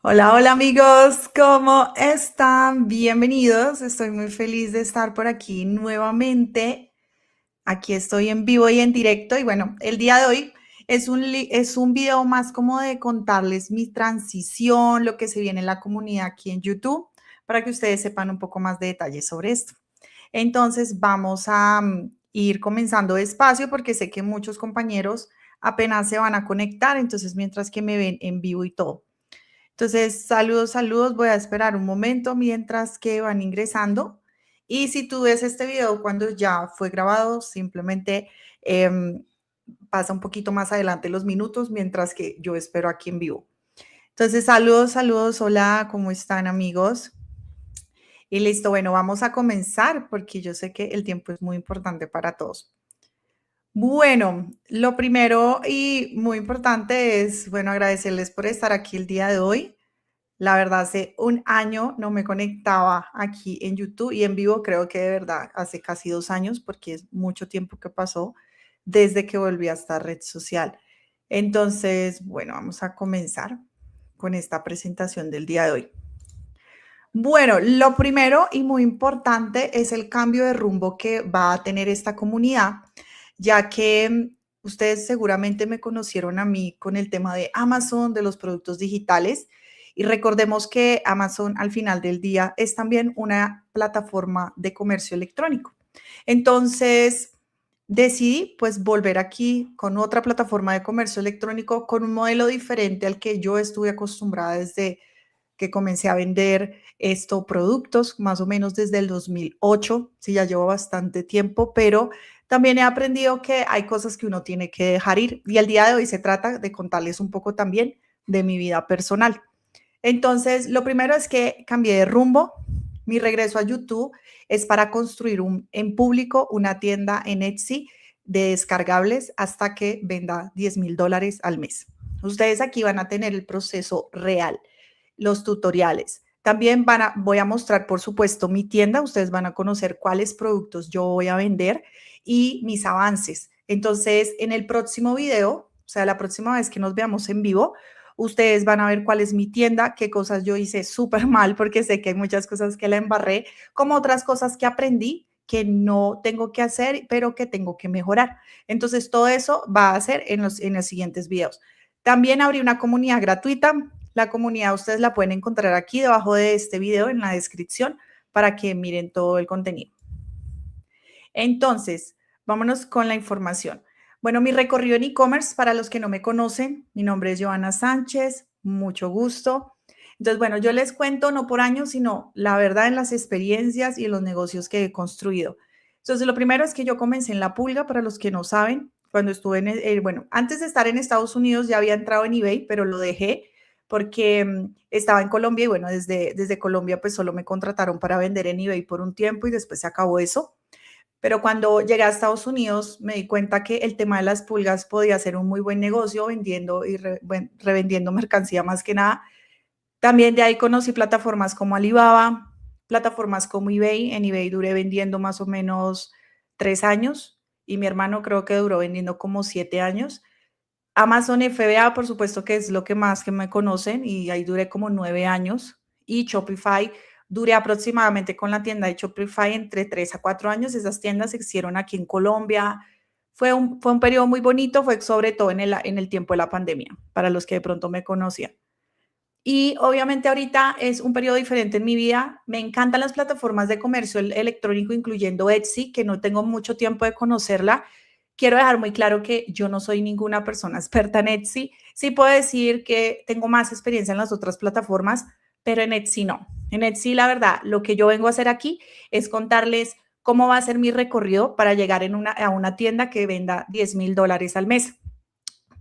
Hola, hola amigos, ¿cómo están? Bienvenidos. Estoy muy feliz de estar por aquí nuevamente. Aquí estoy en vivo y en directo. Y bueno, el día de hoy es un video más como de contarles mi transición, lo que se viene en la comunidad aquí en YouTube, para que ustedes sepan un poco más de detalles sobre esto. Entonces vamos a ir comenzando despacio porque sé que muchos compañeros apenas se van a conectar, entonces mientras que me ven en vivo y todo. Entonces, saludos, saludos. Voy a esperar un momento mientras que van ingresando. Y si tú ves este video cuando ya fue grabado, simplemente em, pasa un poquito más adelante los minutos mientras que yo espero aquí en vivo. Entonces, saludos, saludos. Hola, ¿cómo están amigos? Y listo, bueno, vamos a comenzar porque yo sé que el tiempo es muy importante para todos. Bueno, lo primero y muy importante es, bueno, agradecerles por estar aquí el día de hoy. La verdad, hace un año no me conectaba aquí en YouTube y en vivo, creo que de verdad hace casi 2 años, porque es mucho tiempo que pasó desde que volví a esta red social. Entonces, bueno, vamos a comenzar con esta presentación del día de hoy. Bueno, lo primero y muy importante es el cambio de rumbo que va a tener esta comunidad, ya que ustedes seguramente me conocieron a mí con el tema de Amazon, de los productos digitales, y recordemos que Amazon al final del día es también una plataforma de comercio electrónico. Entonces, decidí pues volver aquí con otra plataforma de comercio electrónico con un modelo diferente al que yo estuve acostumbrada desde que comencé a vender estos productos, más o menos desde el 2008, sí, ya llevo bastante tiempo, pero también he aprendido que hay cosas que uno tiene que dejar ir y el día de hoy se trata de contarles un poco también de mi vida personal. Entonces, lo primero es que cambié de rumbo. Mi regreso a YouTube es para construir en público una tienda en Etsy de descargables hasta que venda $10,000 al mes. Ustedes aquí van a tener el proceso real, los tutoriales. También voy a mostrar, por supuesto, mi tienda. Ustedes van a conocer cuáles productos yo voy a vender y mis avances. Entonces, en el próximo video, o sea, la próxima vez que nos veamos en vivo, ustedes van a ver cuál es mi tienda, qué cosas yo hice súper mal, porque sé que hay muchas cosas que la embarré, como otras cosas que aprendí que no tengo que hacer, pero que tengo que mejorar. Entonces, todo eso va a ser en los siguientes videos. También abrí una comunidad gratuita. La comunidad ustedes la pueden encontrar aquí debajo de este video en la descripción para que miren todo el contenido. Entonces, vámonos con la información. Bueno, mi recorrido en e-commerce, para los que no me conocen, mi nombre es Joana Sánchez, mucho gusto. Entonces, bueno, yo les cuento no por años, sino la verdad en las experiencias y en los negocios que he construido. Entonces, lo primero es que yo comencé en La Pulga, para los que no saben, cuando estuve bueno, antes de estar en Estados Unidos ya había entrado en eBay, pero lo dejé porque estaba en Colombia y bueno, desde Colombia pues solo me contrataron para vender en eBay por un tiempo y después se acabó eso. Pero cuando llegué a Estados Unidos me di cuenta que el tema de las pulgas podía ser un muy buen negocio vendiendo y revendiendo mercancía más que nada. También de ahí conocí plataformas como Alibaba, plataformas como eBay. En eBay duré vendiendo más o menos 3 años y mi hermano creo que duró vendiendo como 7 años. Amazon FBA, por supuesto que es lo que más que me conocen y ahí duré como 9 años. Y Shopify, duré aproximadamente con la tienda de Shopify entre 3 a 4 años. Esas tiendas se hicieron aquí en Colombia. Fue un periodo muy bonito, fue sobre todo en el tiempo de la pandemia, para los que de pronto me conocían. Y obviamente ahorita es un periodo diferente en mi vida. Me encantan las plataformas de comercio electrónico, incluyendo Etsy, que no tengo mucho tiempo de conocerla. Quiero dejar muy claro que yo no soy ninguna persona experta en Etsy. Sí puedo decir que tengo más experiencia en las otras plataformas, pero en Etsy no. En Etsy, la verdad, lo que yo vengo a hacer aquí es contarles cómo va a ser mi recorrido para llegar a una tienda que venda $10,000 al mes.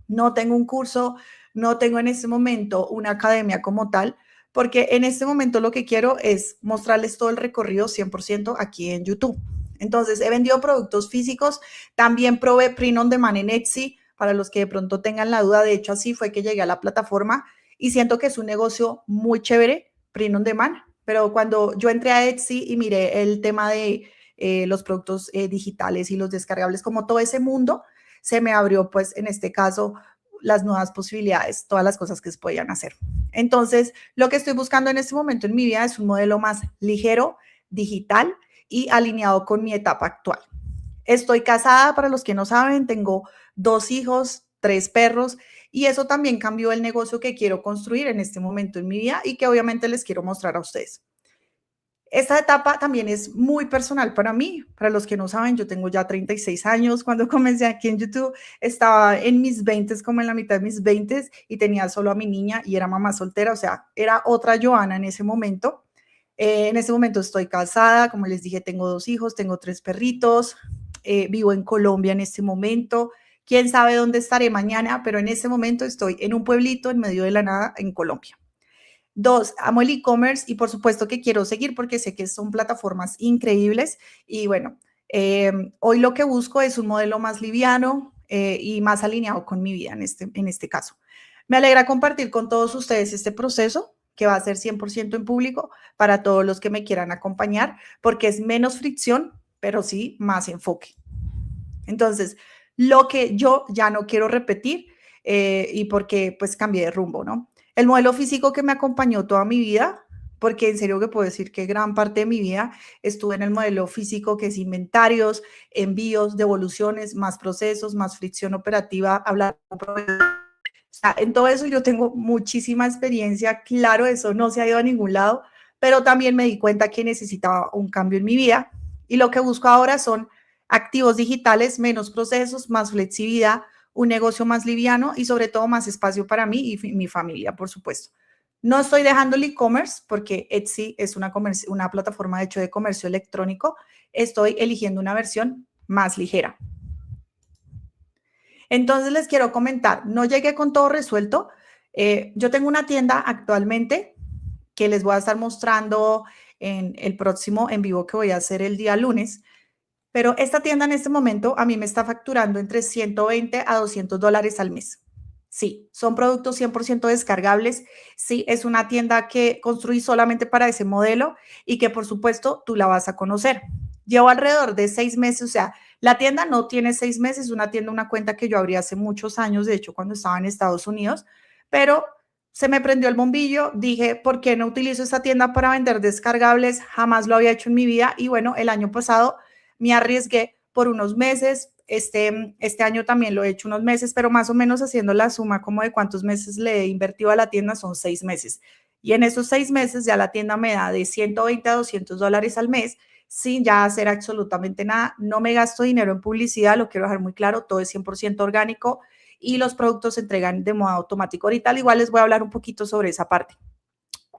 No tengo un curso, no tengo en este momento una academia como tal, porque en este momento lo que quiero es mostrarles todo el recorrido 100% aquí en YouTube. Entonces, he vendido productos físicos, también probé print on demand en Etsy, para los que de pronto tengan la duda. De hecho, así fue que llegué a la plataforma y siento que es un negocio muy chévere, print on demand, pero cuando yo entré a Etsy y miré el tema de los productos digitales y los descargables, como todo ese mundo, se me abrió, pues, en este caso, las nuevas posibilidades, todas las cosas que se podían hacer. Entonces, lo que estoy buscando en este momento en mi vida es un modelo más ligero, digital y alineado con mi etapa actual. Estoy casada, para los que no saben, tengo 2 hijos, 3 perros, y eso también cambió el negocio que quiero construir en este momento en mi vida y que obviamente les quiero mostrar a ustedes. Esta etapa también es muy personal para mí. Para los que no saben, yo tengo ya 36 años. Cuando comencé aquí en YouTube, estaba en mis 20, como en la mitad de mis 20, y tenía solo a mi niña y era mamá soltera, o sea, era otra Joana en ese momento. En este momento estoy casada, como les dije, tengo 2 hijos, tengo 3 perritos, vivo en Colombia en este momento. Quién sabe dónde estaré mañana, pero en este momento estoy en un pueblito en medio de la nada en Colombia. 2, amo el e-commerce y por supuesto que quiero seguir porque sé que son plataformas increíbles y bueno, hoy lo que busco es un modelo más liviano y más alineado con mi vida en este caso. Me alegra compartir con todos ustedes este proceso que va a ser 100% en público para todos los que me quieran acompañar porque es menos fricción, pero sí más enfoque. Entonces, lo que yo ya no quiero repetir y porque pues cambié de rumbo, ¿no? El modelo físico que me acompañó toda mi vida, porque en serio que puedo decir que gran parte de mi vida estuve en el modelo físico que es inventarios, envíos, devoluciones, más procesos, más fricción operativa, hablar con proveedores. O sea, en todo eso yo tengo muchísima experiencia, claro, eso no se ha ido a ningún lado, pero también me di cuenta que necesitaba un cambio en mi vida y lo que busco ahora son activos digitales, menos procesos, más flexibilidad, un negocio más liviano y sobre todo más espacio para mí y mi familia, por supuesto. No estoy dejando el e-commerce porque Etsy es una plataforma de hecho de comercio electrónico. Estoy eligiendo una versión más ligera. Entonces les quiero comentar, no llegué con todo resuelto. Yo tengo una tienda actualmente que les voy a estar mostrando en el próximo en vivo que voy a hacer el día lunes. Pero esta tienda en este momento a mí me está facturando entre 120 a $200 al mes. Sí, son productos 100% descargables. Sí, es una tienda que construí solamente para ese modelo y que por supuesto tú la vas a conocer. Llevo alrededor de 6 meses, o sea, la tienda no tiene 6 meses, una tienda, una cuenta que yo abrí hace muchos años, de hecho cuando estaba en Estados Unidos, pero se me prendió el bombillo, dije, ¿por qué no utilizo esta tienda para vender descargables? Jamás lo había hecho en mi vida y bueno, el año pasado me arriesgué por unos meses. Este año también lo he hecho unos meses, pero más o menos haciendo la suma como de cuántos meses le he invertido a la tienda son 6 meses. Y en esos 6 meses ya la tienda me da de 120 a $200 al mes sin ya hacer absolutamente nada. No me gasto dinero en publicidad, lo quiero dejar muy claro, todo es 100% orgánico y los productos se entregan de modo automático. Ahorita al igual les voy a hablar un poquito sobre esa parte.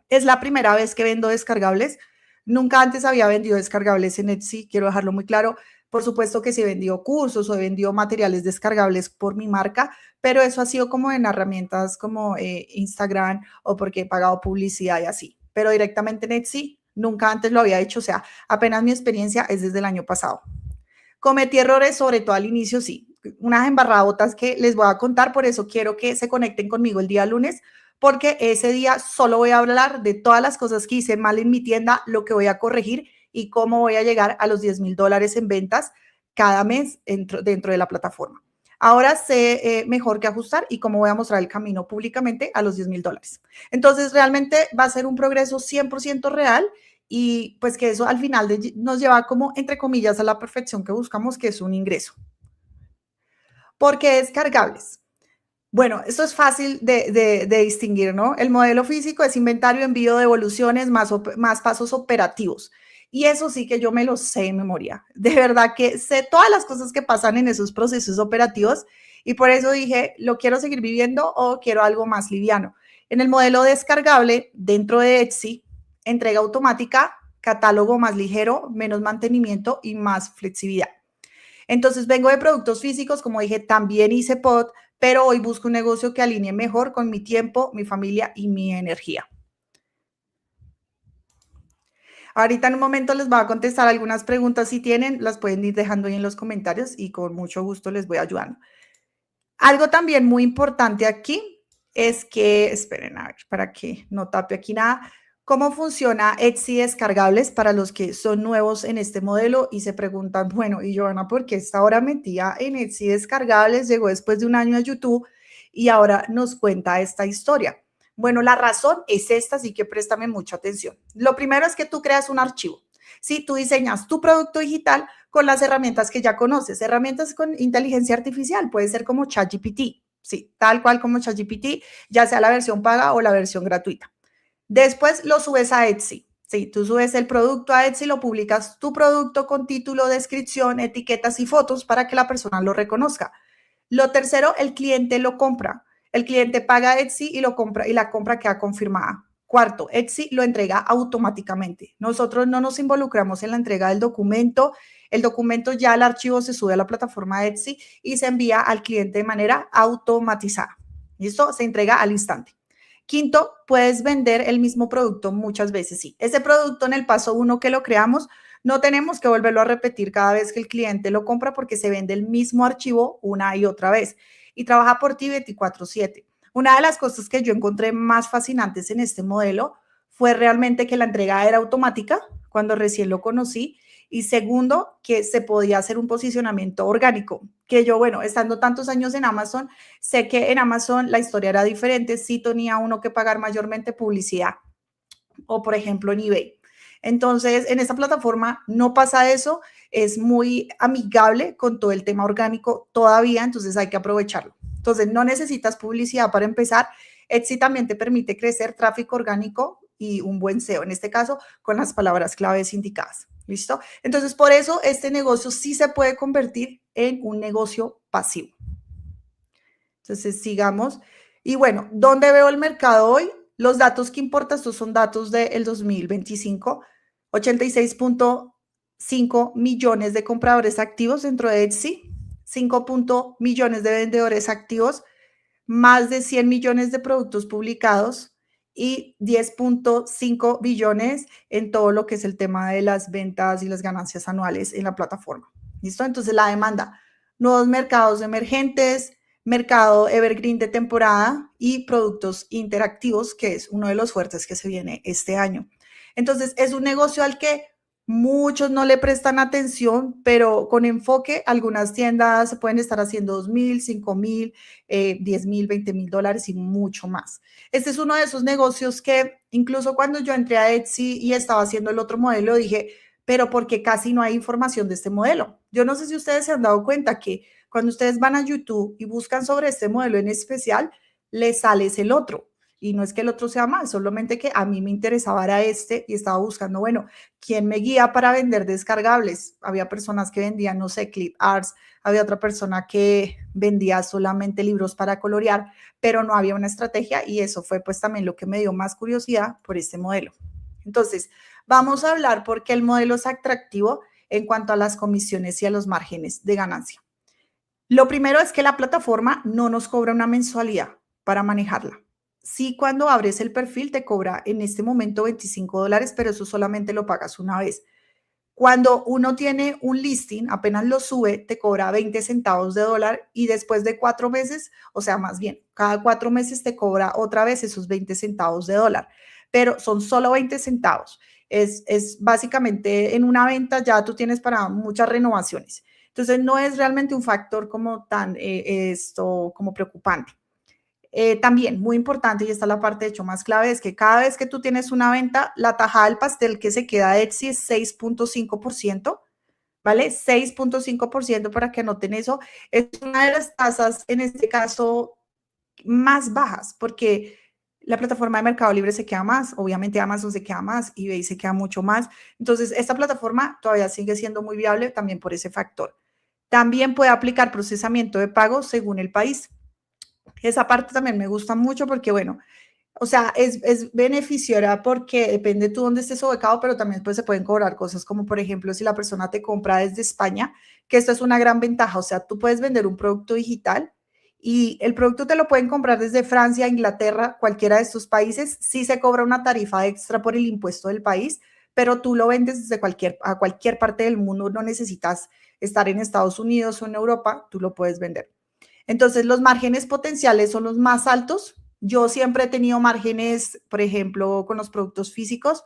Es la primera vez que vendo descargables. Nunca antes había vendido descargables en Etsy, quiero dejarlo muy claro. Por supuesto que sí he vendido cursos o he vendido materiales descargables por mi marca, pero eso ha sido como en herramientas como Instagram o porque he pagado publicidad y así. Pero directamente en Etsy nunca antes lo había hecho, o sea, apenas mi experiencia es desde el año pasado. Cometí errores, sobre todo al inicio, sí, unas embarradotas que les voy a contar, por eso quiero que se conecten conmigo el día lunes, porque ese día solo voy a hablar de todas las cosas que hice mal en mi tienda, lo que voy a corregir y cómo voy a llegar a los $10,000 en ventas cada mes dentro de la plataforma. Ahora sé mejor qué ajustar y cómo voy a mostrar el camino públicamente a los $10,000. Entonces, realmente va a ser un progreso 100% real y pues que eso al final nos lleva como, entre comillas, a la perfección que buscamos, que es un ingreso. ¿Por qué descargables? Bueno, esto es fácil de distinguir, ¿no? El modelo físico es inventario, envío, devoluciones, más pasos operativos. Y eso sí que yo me lo sé de memoria. De verdad que sé todas las cosas que pasan en esos procesos operativos y por eso dije, ¿lo quiero seguir viviendo o quiero algo más liviano? En el modelo descargable, dentro de Etsy, entrega automática, catálogo más ligero, menos mantenimiento y más flexibilidad. Entonces vengo de productos físicos, como dije, también hice pod, pero hoy busco un negocio que alinee mejor con mi tiempo, mi familia y mi energía. Ahorita en un momento les voy a contestar algunas preguntas. Si tienen, las pueden ir dejando ahí en los comentarios y con mucho gusto les voy ayudando. Algo también muy importante aquí es que, esperen a ver, para que no tape aquí nada, cómo funciona Etsy descargables para los que son nuevos en este modelo y se preguntan, bueno, y Joana, ¿por qué está ahora metida en Etsy descargables? Llegó después de un año a YouTube y ahora nos cuenta esta historia. Bueno, la razón es esta, así que préstame mucha atención. Lo primero es que tú creas un archivo. Si tú diseñas tu producto digital con las herramientas que ya conoces, herramientas con inteligencia artificial, puede ser como ChatGPT, sí, tal cual como ChatGPT, ya sea la versión paga o la versión gratuita. Después lo subes a Etsy. Sí, tú subes el producto a Etsy, lo publicas tu producto con título, descripción, etiquetas y fotos para que la persona lo reconozca. Lo tercero, el cliente lo compra. El cliente paga Etsy y lo compra y la compra queda confirmada. Cuarto, Etsy lo entrega automáticamente. Nosotros no nos involucramos en la entrega del documento. El documento ya el archivo se sube a la plataforma Etsy y se envía al cliente de manera automatizada. ¿Listo? Se entrega al instante. Quinto, puedes vender el mismo producto muchas veces, sí. Ese producto en el paso 1 que lo creamos, no tenemos que volverlo a repetir cada vez que el cliente lo compra porque se vende el mismo archivo una y otra vez y trabaja por ti 24/7. Una de las cosas que yo encontré más fascinantes en este modelo fue realmente que la entrega era automática cuando recién lo conocí y segundo, que se podía hacer un posicionamiento orgánico, que yo, bueno, estando tantos años en Amazon, sé que en Amazon la historia era diferente, sí tenía uno que pagar mayormente publicidad o por ejemplo en eBay. Entonces, en esta plataforma no pasa eso, es muy amigable con todo el tema orgánico todavía, entonces hay que aprovecharlo. Entonces, no necesitas publicidad para empezar. Etsy también te permite crecer tráfico orgánico y un buen SEO, en este caso, con las palabras claves indicadas. ¿Listo? Entonces, por eso este negocio sí se puede convertir en un negocio pasivo. Entonces, sigamos. Y bueno, ¿dónde veo el mercado hoy? Los datos que importan, estos son datos del 2025, 86.5 millones de compradores activos dentro de Etsy, 5 millones de vendedores activos, más de 100 millones de productos publicados y 10.5 billones en todo lo que es el tema de las ventas y las ganancias anuales en la plataforma. ¿Listo? Entonces la demanda, nuevos mercados emergentes, mercado evergreen de temporada y productos interactivos, que es uno de los fuertes que se viene este año. Entonces es un negocio al que muchos no le prestan atención, pero con enfoque, algunas tiendas pueden estar haciendo 2,000, 5,000, 10,000, 20,000 dólares y mucho más. Este es uno de esos negocios que incluso cuando yo entré a Etsy y estaba haciendo el otro modelo, dije, pero porque casi no hay información de este modelo. Yo no sé si ustedes se han dado cuenta que cuando ustedes van a YouTube y buscan sobre este modelo en especial, les sale el otro. Y no es que el otro sea mal, solamente que a mí me interesaba era este y estaba buscando, bueno, ¿quién me guía para vender descargables? Había personas que vendían, no sé, clip arts, había otra persona que vendía solamente libros para colorear, pero no había una estrategia y eso fue pues también lo que me dio más curiosidad por este modelo. Entonces, vamos a hablar por qué el modelo es atractivo en cuanto a las comisiones y a los márgenes de ganancia. Lo primero es que la plataforma no nos cobra una mensualidad para manejarla. Sí, cuando abres el perfil te cobra en este momento 25 dólares, pero eso solamente lo pagas una vez. Cuando uno tiene un listing, apenas lo sube, te cobra 20 centavos de dólar y después de 4 meses, o sea, más bien, cada 4 meses te cobra otra vez esos 20 centavos de dólar, pero son solo 20 centavos. Es básicamente en una venta ya tú tienes para muchas renovaciones. Entonces, no es realmente un factor como tan como preocupante. También, muy importante, y esta es la parte de hecho más clave, es que cada vez que tú tienes una venta, la tajada del pastel que se queda de Etsy es 6.5%, ¿vale? 6.5% para que noten eso. Es una de las tasas, en este caso, más bajas, porque la plataforma de Mercado Libre se queda más, obviamente Amazon se queda más, eBay se queda mucho más. Entonces, esta plataforma todavía sigue siendo muy viable también por ese factor. También puede aplicar procesamiento de pagos según el país. Esa parte también me gusta mucho porque, bueno, o sea, es beneficiosa porque depende tú dónde estés ubicado, pero también pues, se pueden cobrar cosas como, por ejemplo, si la persona te compra desde España, que esto es una gran ventaja. O sea, tú puedes vender un producto digital y el producto te lo pueden comprar desde Francia, Inglaterra, cualquiera de estos países. Sí se cobra una tarifa extra por el impuesto del país, pero tú lo vendes desde a cualquier parte del mundo. No necesitas estar en Estados Unidos o en Europa, tú lo puedes vender. Entonces, los márgenes potenciales son los más altos. Yo siempre he tenido márgenes, por ejemplo, con los productos físicos,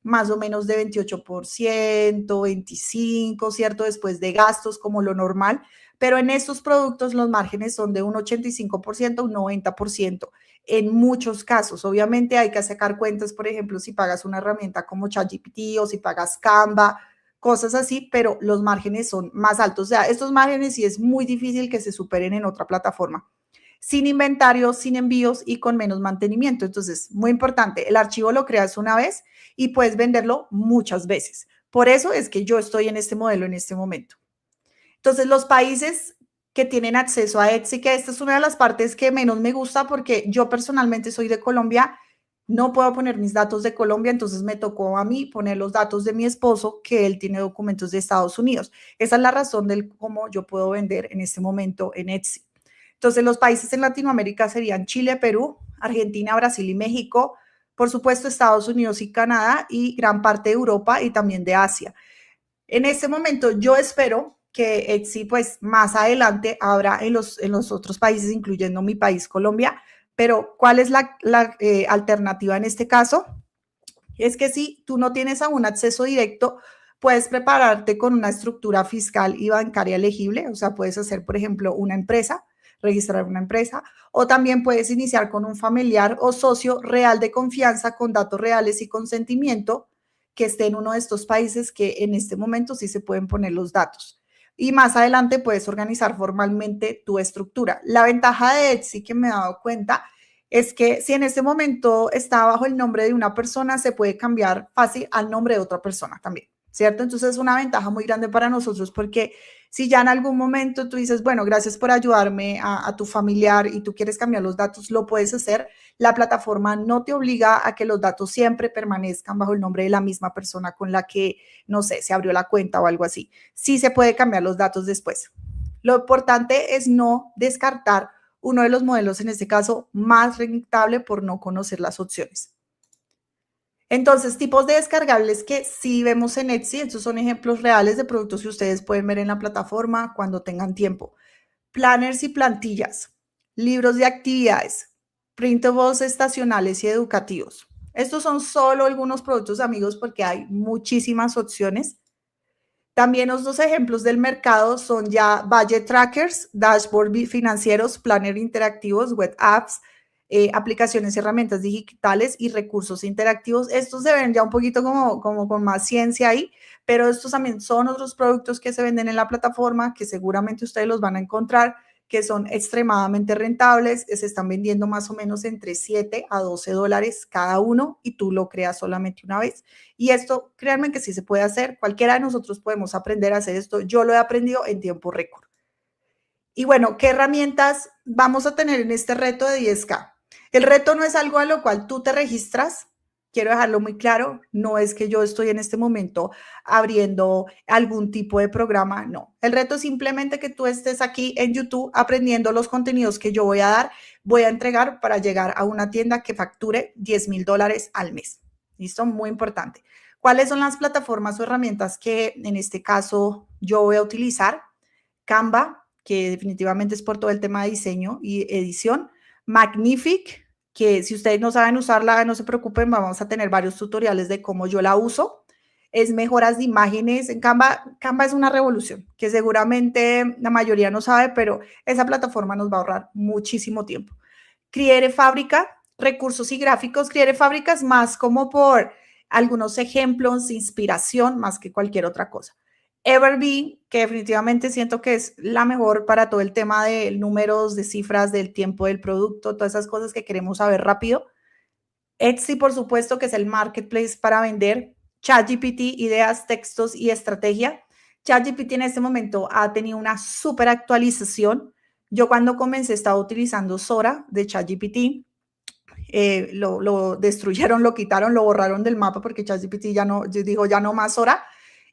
más o menos de 28%, 25%, ¿cierto? Después de gastos, como lo normal, pero en estos productos los márgenes son de un 85%, un 90%. En muchos casos, obviamente hay que sacar cuentas, por ejemplo, si pagas una herramienta como ChatGPT o si pagas Canva, cosas así, pero los márgenes son más altos. O sea, estos márgenes sí es muy difícil que se superen en otra plataforma. Sin inventario, sin envíos y con menos mantenimiento. Entonces, muy importante, el archivo lo creas una vez y puedes venderlo muchas veces. Por eso es que yo estoy en este modelo en este momento. Entonces, los países que tienen acceso a Etsy, que esta es una de las partes que menos me gusta porque yo personalmente soy de Colombia, no puedo poner mis datos de Colombia, entonces me tocó a mí poner los datos de mi esposo, que él tiene documentos de Estados Unidos. Esa es la razón del cómo yo puedo vender en este momento en Etsy. Entonces, los países en Latinoamérica serían Chile, Perú, Argentina, Brasil y México, por supuesto Estados Unidos y Canadá y gran parte de Europa y también de Asia. En este momento yo espero que Etsy pues más adelante abra en los otros países, incluyendo mi país, Colombia, pero ¿cuál es la alternativa en este caso? Es que si tú no tienes aún acceso directo, puedes prepararte con una estructura fiscal y bancaria elegible, o sea, puedes hacer, por ejemplo, una empresa, registrar una empresa, o también puedes iniciar con un familiar o socio real de confianza con datos reales y consentimiento que esté en uno de estos países que en este momento sí se pueden poner los datos. Y más adelante puedes organizar formalmente tu estructura. La ventaja de Etsy que me he dado cuenta es que si en este momento está bajo el nombre de una persona, se puede cambiar fácil al nombre de otra persona también, ¿cierto? Entonces es una ventaja muy grande para nosotros porque si ya en algún momento tú dices, bueno, gracias por ayudarme a tu familiar y tú quieres cambiar los datos, lo puedes hacer. La plataforma no te obliga a que los datos siempre permanezcan bajo el nombre de la misma persona con la que, no sé, se abrió la cuenta o algo así. Sí se puede cambiar los datos después. Lo importante es no descartar uno de los modelos, en este caso, más rentable por no conocer las opciones. Entonces, tipos de descargables que sí vemos en Etsy, estos son ejemplos reales de productos que ustedes pueden ver en la plataforma cuando tengan tiempo. Planners y plantillas, libros de actividades, printables estacionales y educativos. Estos son solo algunos productos, amigos, porque hay muchísimas opciones. También los dos ejemplos del mercado son ya budget trackers, dashboard financieros, planner interactivos, web apps, aplicaciones y herramientas digitales y recursos interactivos. Estos se ven ya un poquito como con más ciencia ahí, pero estos también son otros productos que se venden en la plataforma que seguramente ustedes los van a encontrar, que son extremadamente rentables, se están vendiendo más o menos entre 7 a 12 dólares cada uno y tú lo creas solamente una vez. Y esto, créanme que sí se puede hacer, cualquiera de nosotros podemos aprender a hacer esto, yo lo he aprendido en tiempo récord. Y bueno, ¿qué herramientas vamos a tener en este reto de 10K? El reto no es algo a lo cual tú te registras, quiero dejarlo muy claro, no es que yo estoy en este momento abriendo algún tipo de programa, no. El reto es simplemente que tú estés aquí en YouTube aprendiendo los contenidos que yo voy a dar, voy a entregar para llegar a una tienda que facture $10,000 al mes. ¿Listo? Muy importante. ¿Cuáles son las plataformas o herramientas que en este caso yo voy a utilizar? Canva, que definitivamente es por todo el tema de diseño y edición. Magnific, que si ustedes no saben usarla, no se preocupen, vamos a tener varios tutoriales de cómo yo la uso. Es mejoras de imágenes en Canva. Canva es una revolución que seguramente la mayoría no sabe, pero esa plataforma nos va a ahorrar muchísimo tiempo. Creare Fábrica, recursos y gráficos. Creare Fábrica es más como por algunos ejemplos, inspiración, más que cualquier otra cosa. Everbee, que definitivamente siento que es la mejor para todo el tema de números, de cifras, del tiempo del producto, todas esas cosas que queremos saber rápido. Etsy, por supuesto, que es el marketplace para vender. ChatGPT, ideas, textos y estrategia. ChatGPT en este momento ha tenido una súper actualización. Yo cuando comencé estaba utilizando Sora de ChatGPT. Lo destruyeron, lo quitaron, lo borraron del mapa porque ChatGPT ya no, dijo ya no más Sora.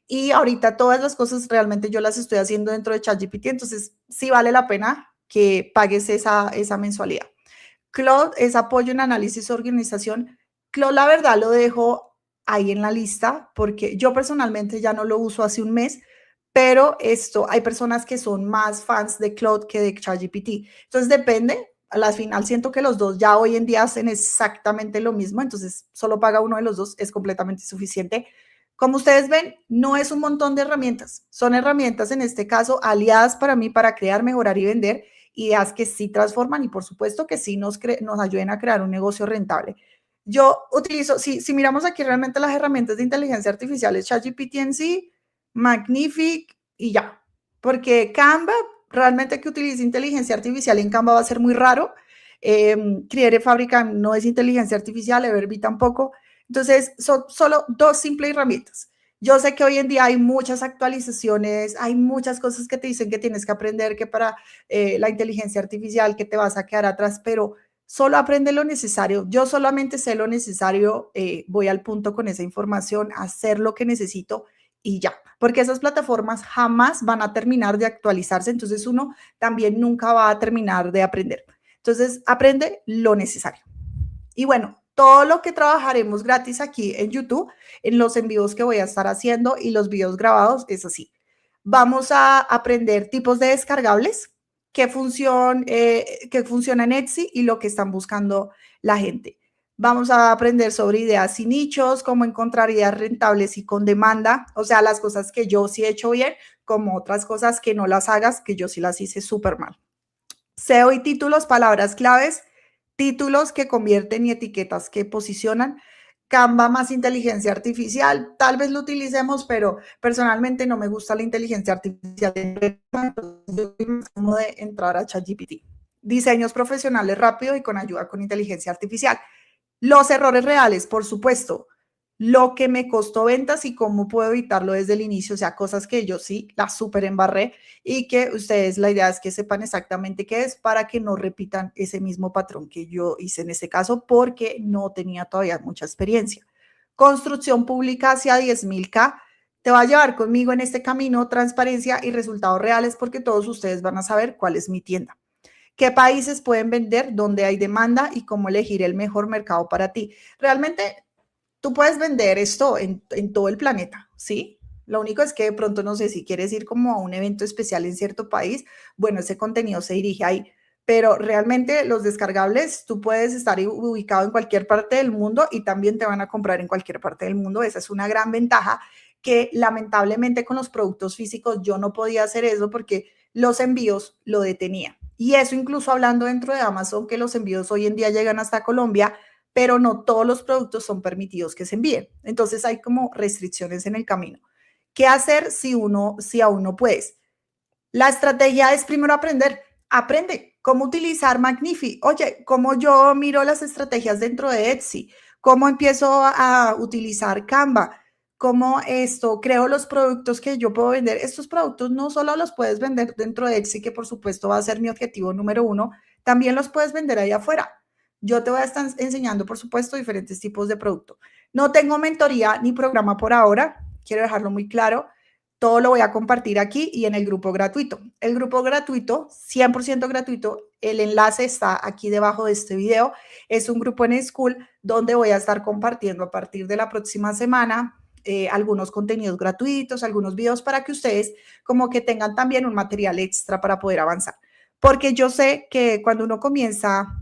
Y ahorita todas las cosas realmente yo las estoy haciendo dentro de ChatGPT, entonces sí vale la pena que pagues esa mensualidad. Claude es apoyo en análisis y organización. Claude, la verdad, lo dejo ahí en la lista porque yo personalmente ya no lo uso hace un mes, pero esto, hay personas que son más fans de Claude que de ChatGPT. Entonces depende, a la final siento que los dos ya hoy en día hacen exactamente lo mismo, entonces solo paga uno de los dos, es completamente suficiente. Como ustedes ven, no es un montón de herramientas, son herramientas en este caso aliadas para mí para crear, mejorar y vender ideas que sí transforman y por supuesto que sí nos ayuden a crear un negocio rentable. Yo utilizo, si miramos aquí realmente las herramientas de inteligencia artificial, es ChatGPT en sí, Magnific y ya. Porque Canva, realmente que utilice inteligencia artificial en Canva va a ser muy raro. Creare Fábrica no es inteligencia artificial, Everbee tampoco. Entonces, son solo dos simples herramientas. Yo sé que hoy en día hay muchas actualizaciones, hay muchas cosas que te dicen que tienes que aprender, que para la inteligencia artificial, que te vas a quedar atrás, pero solo aprende lo necesario. Yo solamente sé lo necesario, voy al punto con esa información, hacer lo que necesito y ya, porque esas plataformas jamás van a terminar de actualizarse, entonces uno también nunca va a terminar de aprender. Entonces, aprende lo necesario. Y bueno, todo lo que trabajaremos gratis aquí en YouTube, en los envíos que voy a estar haciendo y los videos grabados, es así. Vamos a aprender tipos de descargables, qué funciona en Etsy y lo que están buscando la gente. Vamos a aprender sobre ideas y nichos, cómo encontrar ideas rentables y con demanda, o sea, las cosas que yo sí he hecho bien, como otras cosas que no las hagas, que yo sí las hice súper mal. SEO y títulos, palabras claves, títulos que convierten y etiquetas que posicionan. Canva más inteligencia artificial, tal vez lo utilicemos, pero personalmente no me gusta la inteligencia artificial. Yo soy más como de entrar a ChatGPT. Diseños profesionales rápido y con ayuda con inteligencia artificial. Los errores reales, por supuesto, lo que me costó ventas y cómo puedo evitarlo desde el inicio, o sea, cosas que yo sí las súper embarré y que ustedes, la idea es que sepan exactamente qué es para que no repitan ese mismo patrón que yo hice en este caso porque no tenía todavía mucha experiencia. Construcción pública hacia 10.000K. Te va a llevar conmigo en este camino, transparencia y resultados reales porque todos ustedes van a saber cuál es mi tienda. ¿Qué países pueden vender? ¿Dónde hay demanda? Y cómo elegir el mejor mercado para ti. Realmente tú puedes vender esto en todo el planeta, ¿sí? Lo único es que de pronto no sé si quieres ir como a un evento especial en cierto país, bueno, ese contenido se dirige ahí, pero realmente los descargables, tú puedes estar ubicado en cualquier parte del mundo y también te van a comprar en cualquier parte del mundo. Esa es una gran ventaja que lamentablemente con los productos físicos yo no podía hacer eso porque los envíos lo detenían. Y eso incluso hablando dentro de Amazon, que los envíos hoy en día llegan hasta Colombia, pero no todos los productos son permitidos que se envíen. Entonces hay como restricciones en el camino. ¿Qué hacer si aún no puedes? La estrategia es primero aprender. Aprende cómo utilizar Magnifi. Oye, cómo yo miro las estrategias dentro de Etsy, cómo empiezo a utilizar Canva, cómo creo los productos que yo puedo vender. Estos productos no solo los puedes vender dentro de Etsy, que por supuesto va a ser mi objetivo número uno, también los puedes vender ahí afuera. Yo te voy a estar enseñando, por supuesto, diferentes tipos de producto. No tengo mentoría ni programa por ahora, quiero dejarlo muy claro. Todo lo voy a compartir aquí y en el grupo gratuito. El grupo gratuito, 100% gratuito, el enlace está aquí debajo de este video. Es un grupo en School donde voy a estar compartiendo a partir de la próxima semana algunos contenidos gratuitos, algunos videos para que ustedes como que tengan también un material extra para poder avanzar. Porque yo sé que cuando uno comienza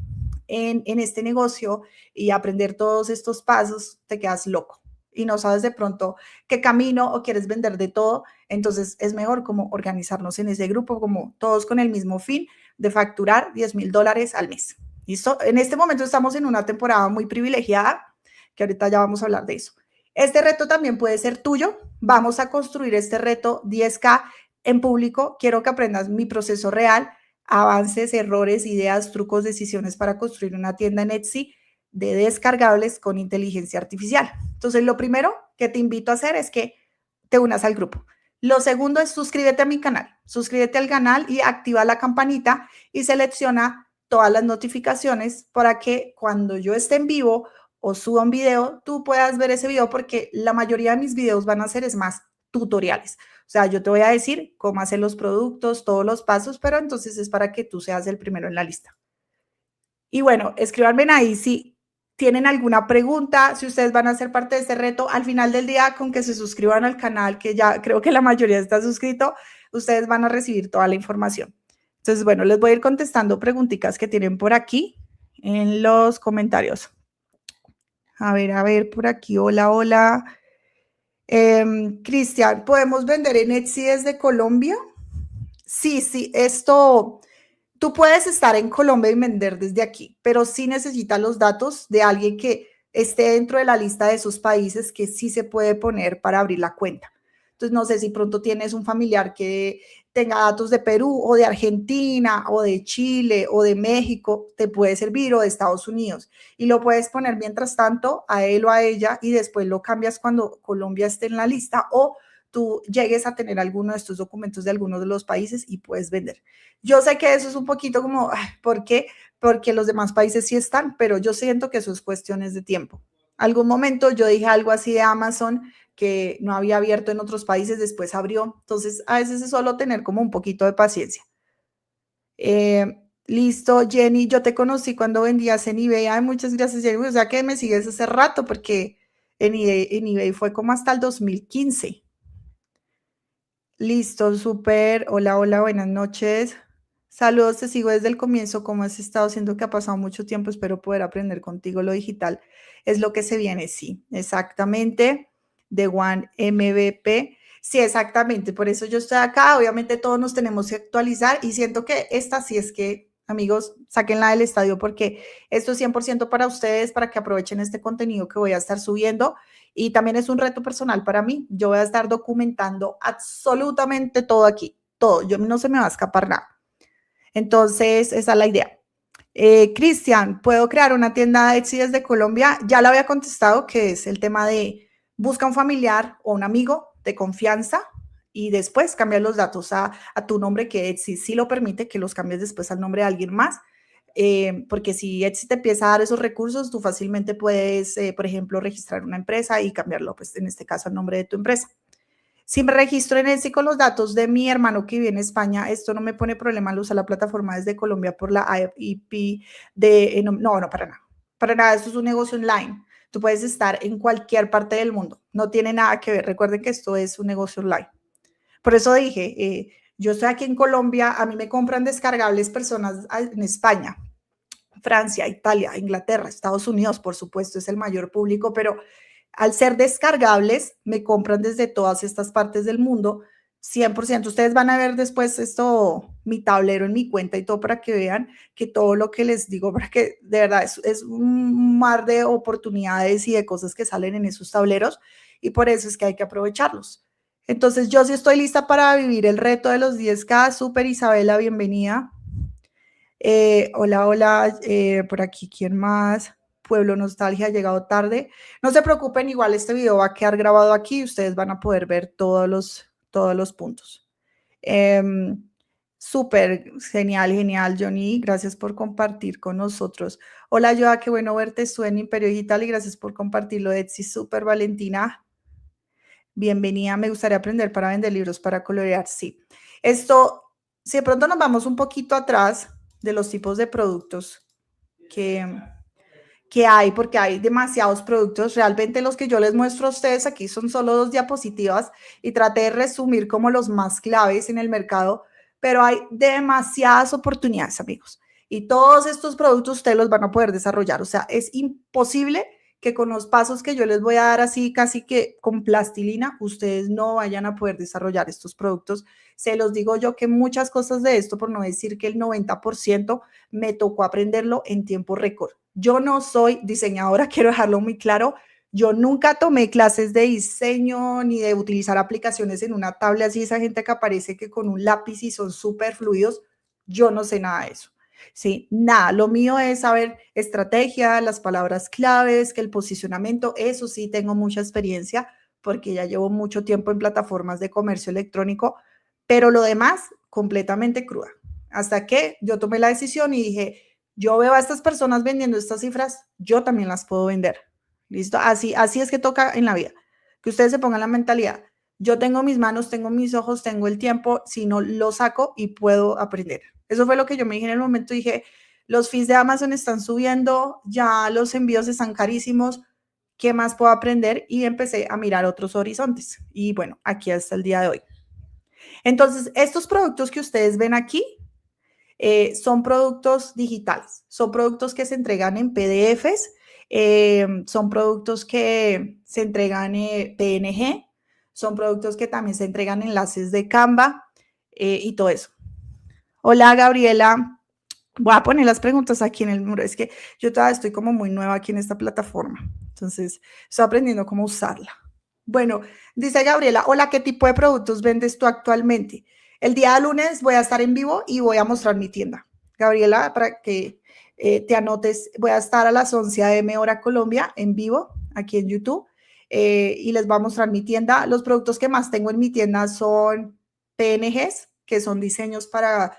en este negocio y aprender todos estos pasos, te quedas loco y no sabes de pronto qué camino o quieres vender de todo. Entonces es mejor como organizarnos en ese grupo, como todos con el mismo fin de facturar $10,000 al mes. ¿Listo? En este momento estamos en una temporada muy privilegiada, que ahorita ya vamos a hablar de eso. Este reto también puede ser tuyo. Vamos a construir este reto 10K en público. Quiero que aprendas mi proceso real, avances, errores, ideas, trucos, decisiones para construir una tienda en Etsy de descargables con inteligencia artificial. Entonces, lo primero que te invito a hacer es que te unas al grupo. Lo segundo es suscríbete a mi canal. Suscríbete al canal y activa la campanita y selecciona todas las notificaciones para que cuando yo esté en vivo o suba un video, tú puedas ver ese video porque la mayoría de mis videos van a ser, es más, tutoriales. O sea, yo te voy a decir cómo hacer los productos, todos los pasos, pero entonces es para que tú seas el primero en la lista. Y bueno, escríbanme ahí si tienen alguna pregunta, si ustedes van a ser parte de este reto. Al final del día, con que se suscriban al canal, que ya creo que la mayoría está suscrito, ustedes van a recibir toda la información. Entonces, bueno, les voy a ir contestando preguntitas que tienen por aquí en los comentarios. A ver, por aquí. Hola, hola. Cristian, ¿podemos vender en Etsy desde Colombia? Sí, sí, esto, tú puedes estar en Colombia y vender desde aquí, pero sí necesitas los datos de alguien que esté dentro de la lista de esos países que sí se puede poner para abrir la cuenta. Entonces, no sé si pronto tienes un familiar que tenga datos de Perú o de Argentina o de Chile o de México, te puede servir, o de Estados Unidos. Y lo puedes poner mientras tanto a él o a ella y después lo cambias cuando Colombia esté en la lista o tú llegues a tener alguno de estos documentos de algunos de los países y puedes vender. Yo sé que eso es un poquito como, ¿por qué? Porque los demás países sí están, pero yo siento que eso es cuestiones de tiempo. Algún momento yo dije algo así de Amazon que no había abierto en otros países, después abrió. Entonces, a veces es solo tener como un poquito de paciencia. Listo, Jenny, yo te conocí cuando vendías en eBay. Ay, muchas gracias, Jenny. O sea que me sigues hace rato porque en eBay fue como hasta el 2015. Listo, súper. Hola, hola, buenas noches. Saludos, te sigo desde el comienzo. ¿Cómo has estado? Siento que ha pasado mucho tiempo. Espero poder aprender contigo. Lo digital es lo que se viene. Sí, exactamente. De One MVP. Sí, exactamente. Por eso yo estoy acá. Obviamente todos nos tenemos que actualizar y siento que esta sí es que, amigos, sáquenla del estadio porque esto es 100% para ustedes, para que aprovechen este contenido que voy a estar subiendo. Y también es un reto personal para mí. Yo voy a estar documentando absolutamente todo aquí, todo. Yo no se me va a escapar nada. Entonces, esa es la idea. Cristian, ¿puedo crear una tienda de Etsy desde Colombia? Ya le había contestado que es el tema de busca un familiar o un amigo de confianza y después cambiar los datos a tu nombre, que Etsy sí lo permite, que los cambies después al nombre de alguien más. Porque si Etsy te empieza a dar esos recursos, tú fácilmente puedes, por ejemplo, registrar una empresa y cambiarlo, pues en este caso, al nombre de tu empresa. Si me registro en Etsy con los datos de mi hermano que vive en España, esto no me pone problema al usar la plataforma desde Colombia por la IP de... no, no, para nada. Para nada, esto es un negocio online. Tú puedes estar en cualquier parte del mundo. No tiene nada que ver. Recuerden que esto es un negocio online. Por eso dije, yo estoy aquí en Colombia, a mí me compran descargables personas en España, Francia, Italia, Inglaterra, Estados Unidos, por supuesto, es el mayor público, pero al ser descargables, me compran desde todas estas partes del mundo. 100%. Ustedes van a ver después esto, mi tablero en mi cuenta y todo para que vean que todo lo que les digo, para que de verdad es un mar de oportunidades y de cosas que salen en esos tableros y por eso es que hay que aprovecharlos. Entonces yo sí estoy lista para vivir el reto de los 10K. Súper, Isabela, bienvenida. Hola, hola, por aquí, ¿quién más? Pueblo Nostalgia, ha llegado tarde. No se preocupen, igual este video va a quedar grabado aquí y ustedes van a poder ver todos los puntos. Súper genial, genial, Johnny. Gracias por compartir con nosotros. Hola, Joa, qué bueno verte. Estuve en Imperio Digital y gracias por compartirlo de Etsy. Súper, Valentina. Bienvenida. Me gustaría aprender para vender libros para colorear. Sí. Esto, si de pronto nos vamos un poquito atrás de los tipos de productos que, que hay, porque hay demasiados productos. Realmente los que yo les muestro a ustedes aquí son solo 2 diapositivas y traté de resumir como los más claves en el mercado, pero hay demasiadas oportunidades, amigos. Y todos estos productos ustedes los van a poder desarrollar. O sea, es imposible que con los pasos que yo les voy a dar así, casi que con plastilina, ustedes no vayan a poder desarrollar estos productos. Se los digo yo que muchas cosas de esto, por no decir que el 90%, me tocó aprenderlo en tiempo récord. Yo no soy diseñadora, quiero dejarlo muy claro. Yo nunca tomé clases de diseño ni de utilizar aplicaciones en una tablet así, esa gente que aparece que con un lápiz y son súper fluidos. Yo no sé nada de eso. Sí, nada, lo mío es saber estrategia, las palabras claves, que el posicionamiento, eso sí tengo mucha experiencia porque ya llevo mucho tiempo en plataformas de comercio electrónico, pero lo demás completamente cruda. Hasta que yo tomé la decisión y dije, yo veo a estas personas vendiendo estas cifras, yo también las puedo vender. ¿Listo? Así es que toca en la vida, que ustedes se pongan la mentalidad. Yo tengo mis manos, tengo mis ojos, tengo el tiempo, si no lo saco y puedo aprender. Eso fue lo que yo me dije en el momento. Dije, los fees de Amazon están subiendo, ya los envíos están carísimos, ¿qué más puedo aprender? Y empecé a mirar otros horizontes. Y bueno, aquí hasta el día de hoy. Entonces, estos productos que ustedes ven aquí son productos digitales, son productos que se entregan en PDFs, son productos que se entregan PNG, Son productos que también se entregan enlaces de Canva y todo eso. Hola, Gabriela. Voy a poner las preguntas aquí en el muro. Es que yo todavía estoy como muy nueva aquí en esta plataforma. Entonces, estoy aprendiendo cómo usarla. Bueno, dice Gabriela, hola, ¿qué tipo de productos vendes tú actualmente? El día lunes voy a estar en vivo y voy a mostrar mi tienda. Gabriela, para que te anotes, voy a estar a las 11 a.m. hora Colombia en vivo, aquí en YouTube, y les voy a mostrar mi tienda. Los productos que más tengo en mi tienda son PNGs, que son diseños para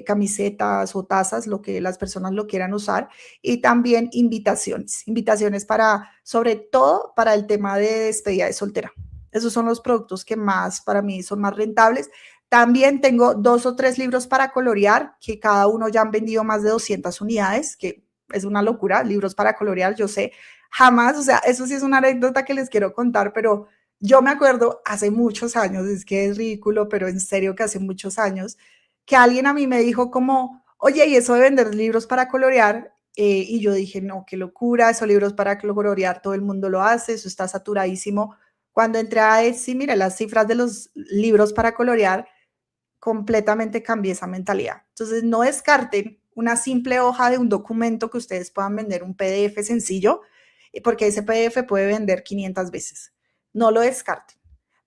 camisetas o tazas, lo que las personas lo quieran usar, y también invitaciones para, sobre todo para el tema de despedida de soltera. Esos son los productos que más para mí son más rentables. También tengo 2 o 3 libros para colorear, que cada uno ya han vendido más de 200 unidades, que es una locura, libros para colorear, yo sé, jamás, o sea, eso sí es una anécdota que les quiero contar, pero yo me acuerdo hace muchos años, es que es ridículo, pero en serio que hace muchos años, que alguien a mí me dijo como, oye, ¿y eso de vender libros para colorear? Y yo dije, no, qué locura, esos libros para colorear, todo el mundo lo hace, eso está saturadísimo. Cuando entré a Etsy, mira, las cifras de los libros para colorear, completamente cambié esa mentalidad. Entonces, no descarten una simple hoja de un documento que ustedes puedan vender, un PDF sencillo, porque ese PDF puede vender 500 veces. No lo descarten.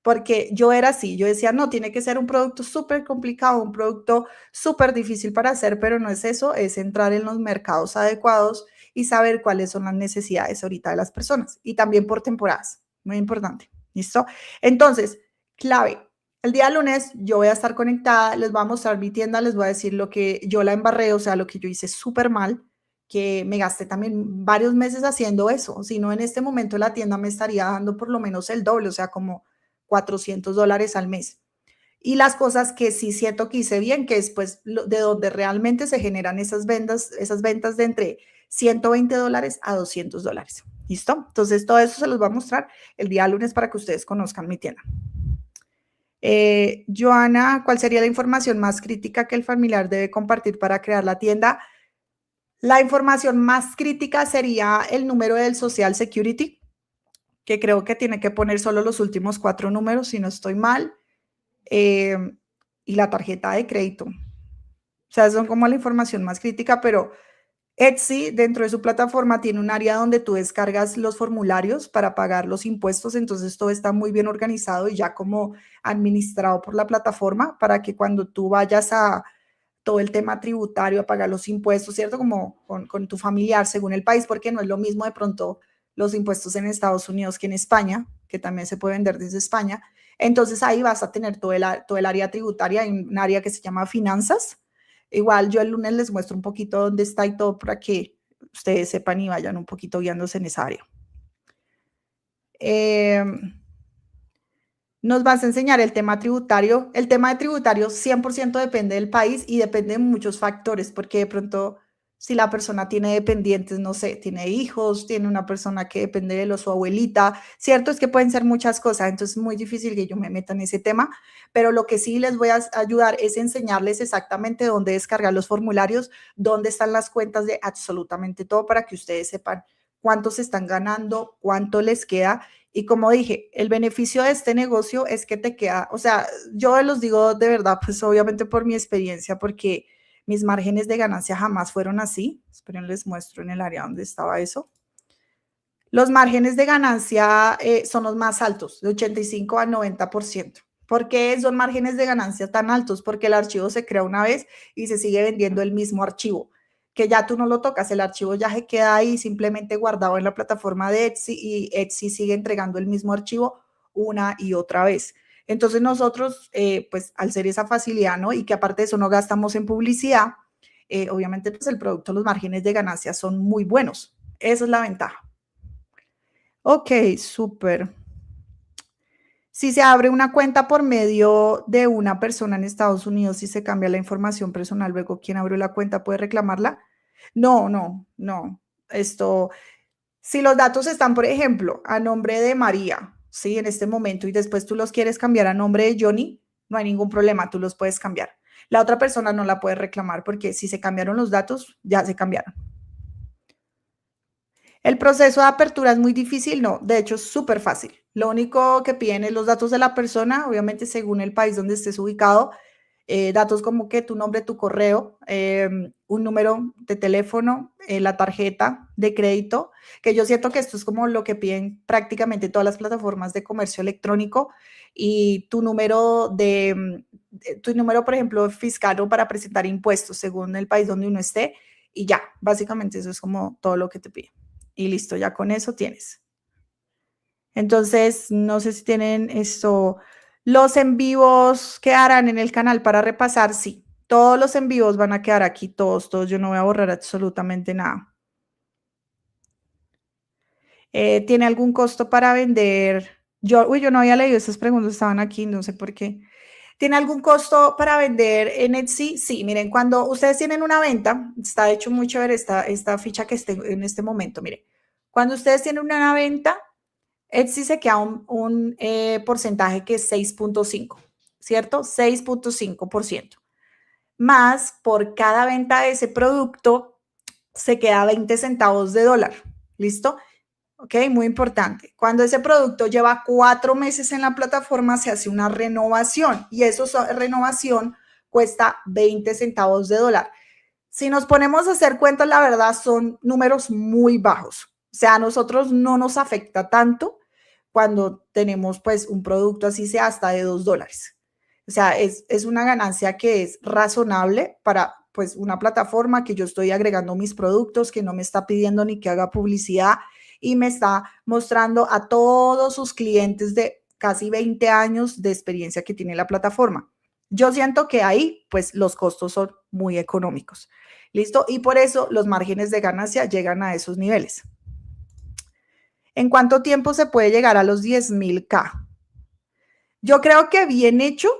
Porque yo era así, yo decía, no, tiene que ser un producto súper complicado, un producto súper difícil para hacer, pero no es eso, es entrar en los mercados adecuados y saber cuáles son las necesidades ahorita de las personas y también por temporadas, muy importante, ¿listo? Entonces, clave, el día lunes yo voy a estar conectada, les voy a mostrar mi tienda, les voy a decir lo que yo la embarré, o sea, lo que yo hice súper mal, que me gasté también varios meses haciendo eso, si no en este momento la tienda me estaría dando por lo menos el doble, o sea, como $400 al mes. Y las cosas que sí siento que hice bien, que es pues de donde realmente se generan esas ventas de entre $120 a $200. ¿Listo? Entonces todo eso se los voy a mostrar el día lunes para que ustedes conozcan mi tienda. Joana, ¿cuál sería la información más crítica que el familiar debe compartir para crear la tienda? La información más crítica sería el número del Social Security, que creo que tiene que poner solo los últimos 4 números, si no estoy mal, y la tarjeta de crédito. O sea, son como la información más crítica, pero Etsy, dentro de su plataforma, tiene un área donde tú descargas los formularios para pagar los impuestos, entonces todo está muy bien organizado y ya como administrado por la plataforma para que cuando tú vayas a todo el tema tributario, a pagar los impuestos, ¿cierto? Como con tu familiar según el país, porque no es lo mismo de pronto los impuestos en Estados Unidos que en España, que también se puede vender desde España. Entonces ahí vas a tener todo el área tributaria, hay un área que se llama finanzas. Igual yo el lunes les muestro un poquito dónde está y todo para que ustedes sepan y vayan un poquito guiándose en esa área. Nos vas a enseñar el tema tributario. El tema de tributario 100% depende del país y depende de muchos factores, porque de pronto si la persona tiene dependientes, no sé, tiene hijos, tiene una persona que depende de su abuelita, cierto es que pueden ser muchas cosas, entonces es muy difícil que yo me meta en ese tema, pero lo que sí les voy a ayudar es enseñarles exactamente dónde descargar los formularios, dónde están las cuentas de absolutamente todo para que ustedes sepan cuántos están ganando, cuánto les queda. Y como dije, el beneficio de este negocio es que te queda, o sea, yo los digo de verdad, pues obviamente por mi experiencia, porque mis márgenes de ganancia jamás fueron así. Esperen, les muestro en el área donde estaba eso. Los márgenes de ganancia son los más altos, de 85 a 90%. ¿Por qué son márgenes de ganancia tan altos? Porque el archivo se crea una vez y se sigue vendiendo el mismo archivo, que ya tú no lo tocas, el archivo ya se queda ahí simplemente guardado en la plataforma de Etsy y Etsy sigue entregando el mismo archivo una y otra vez. Entonces nosotros, pues al ser esa facilidad, ¿no? Y que aparte de eso no gastamos en publicidad, obviamente pues el producto, los márgenes de ganancia son muy buenos. Esa es la ventaja. Ok, súper. Si se abre una cuenta por medio de una persona en Estados Unidos y se cambia la información personal, luego quien abrió la cuenta puede reclamarla. No, no, no. Esto, si los datos están, por ejemplo, a nombre de María, sí, en este momento, y después tú los quieres cambiar a nombre de Johnny, no hay ningún problema, tú los puedes cambiar. La otra persona no la puede reclamar porque si se cambiaron los datos, ya se cambiaron. El proceso de apertura es muy difícil, no, de hecho es súper fácil. Lo único que piden es los datos de la persona, obviamente según el país donde estés ubicado, datos como que tu nombre, tu correo, un número de teléfono, la tarjeta de crédito, que yo siento que esto es como lo que piden prácticamente todas las plataformas de comercio electrónico y tu número, por ejemplo, fiscal o para presentar impuestos según el país donde uno esté y ya, básicamente eso es como todo lo que te piden. Y listo, ya con eso tienes. Entonces, no sé si tienen esto, los en vivos quedarán en el canal para repasar, sí, todos los en vivos van a quedar aquí, todos, yo no voy a borrar absolutamente nada. ¿Tiene algún costo para vender? Yo no había leído estas preguntas, estaban aquí, no sé por qué. ¿Tiene algún costo para vender en Etsy? Sí, miren, cuando ustedes tienen una venta, está hecho muy chévere esta ficha que está en este momento, miren. Cuando ustedes tienen una venta, Etsy se queda un porcentaje que es 6.5, ¿cierto? 6.5%. Más por cada venta de ese producto se queda 20 centavos de dólar. ¿Listo? Ok, muy importante. Cuando ese producto lleva 4 meses en la plataforma, se hace una renovación y esa renovación cuesta 20 centavos de dólar. Si nos ponemos a hacer cuentas, la verdad son números muy bajos. O sea, a nosotros no nos afecta tanto cuando tenemos pues un producto así sea hasta de $2. O sea, es una ganancia que es razonable para pues una plataforma que yo estoy agregando mis productos, que no me está pidiendo ni que haga publicidad y me está mostrando a todos sus clientes de casi 20 años de experiencia que tiene la plataforma. Yo siento que ahí pues los costos son muy económicos. ¿Listo? Y por eso los márgenes de ganancia llegan a esos niveles. ¿En cuánto tiempo se puede llegar a los 10.000K? Yo creo que bien hecho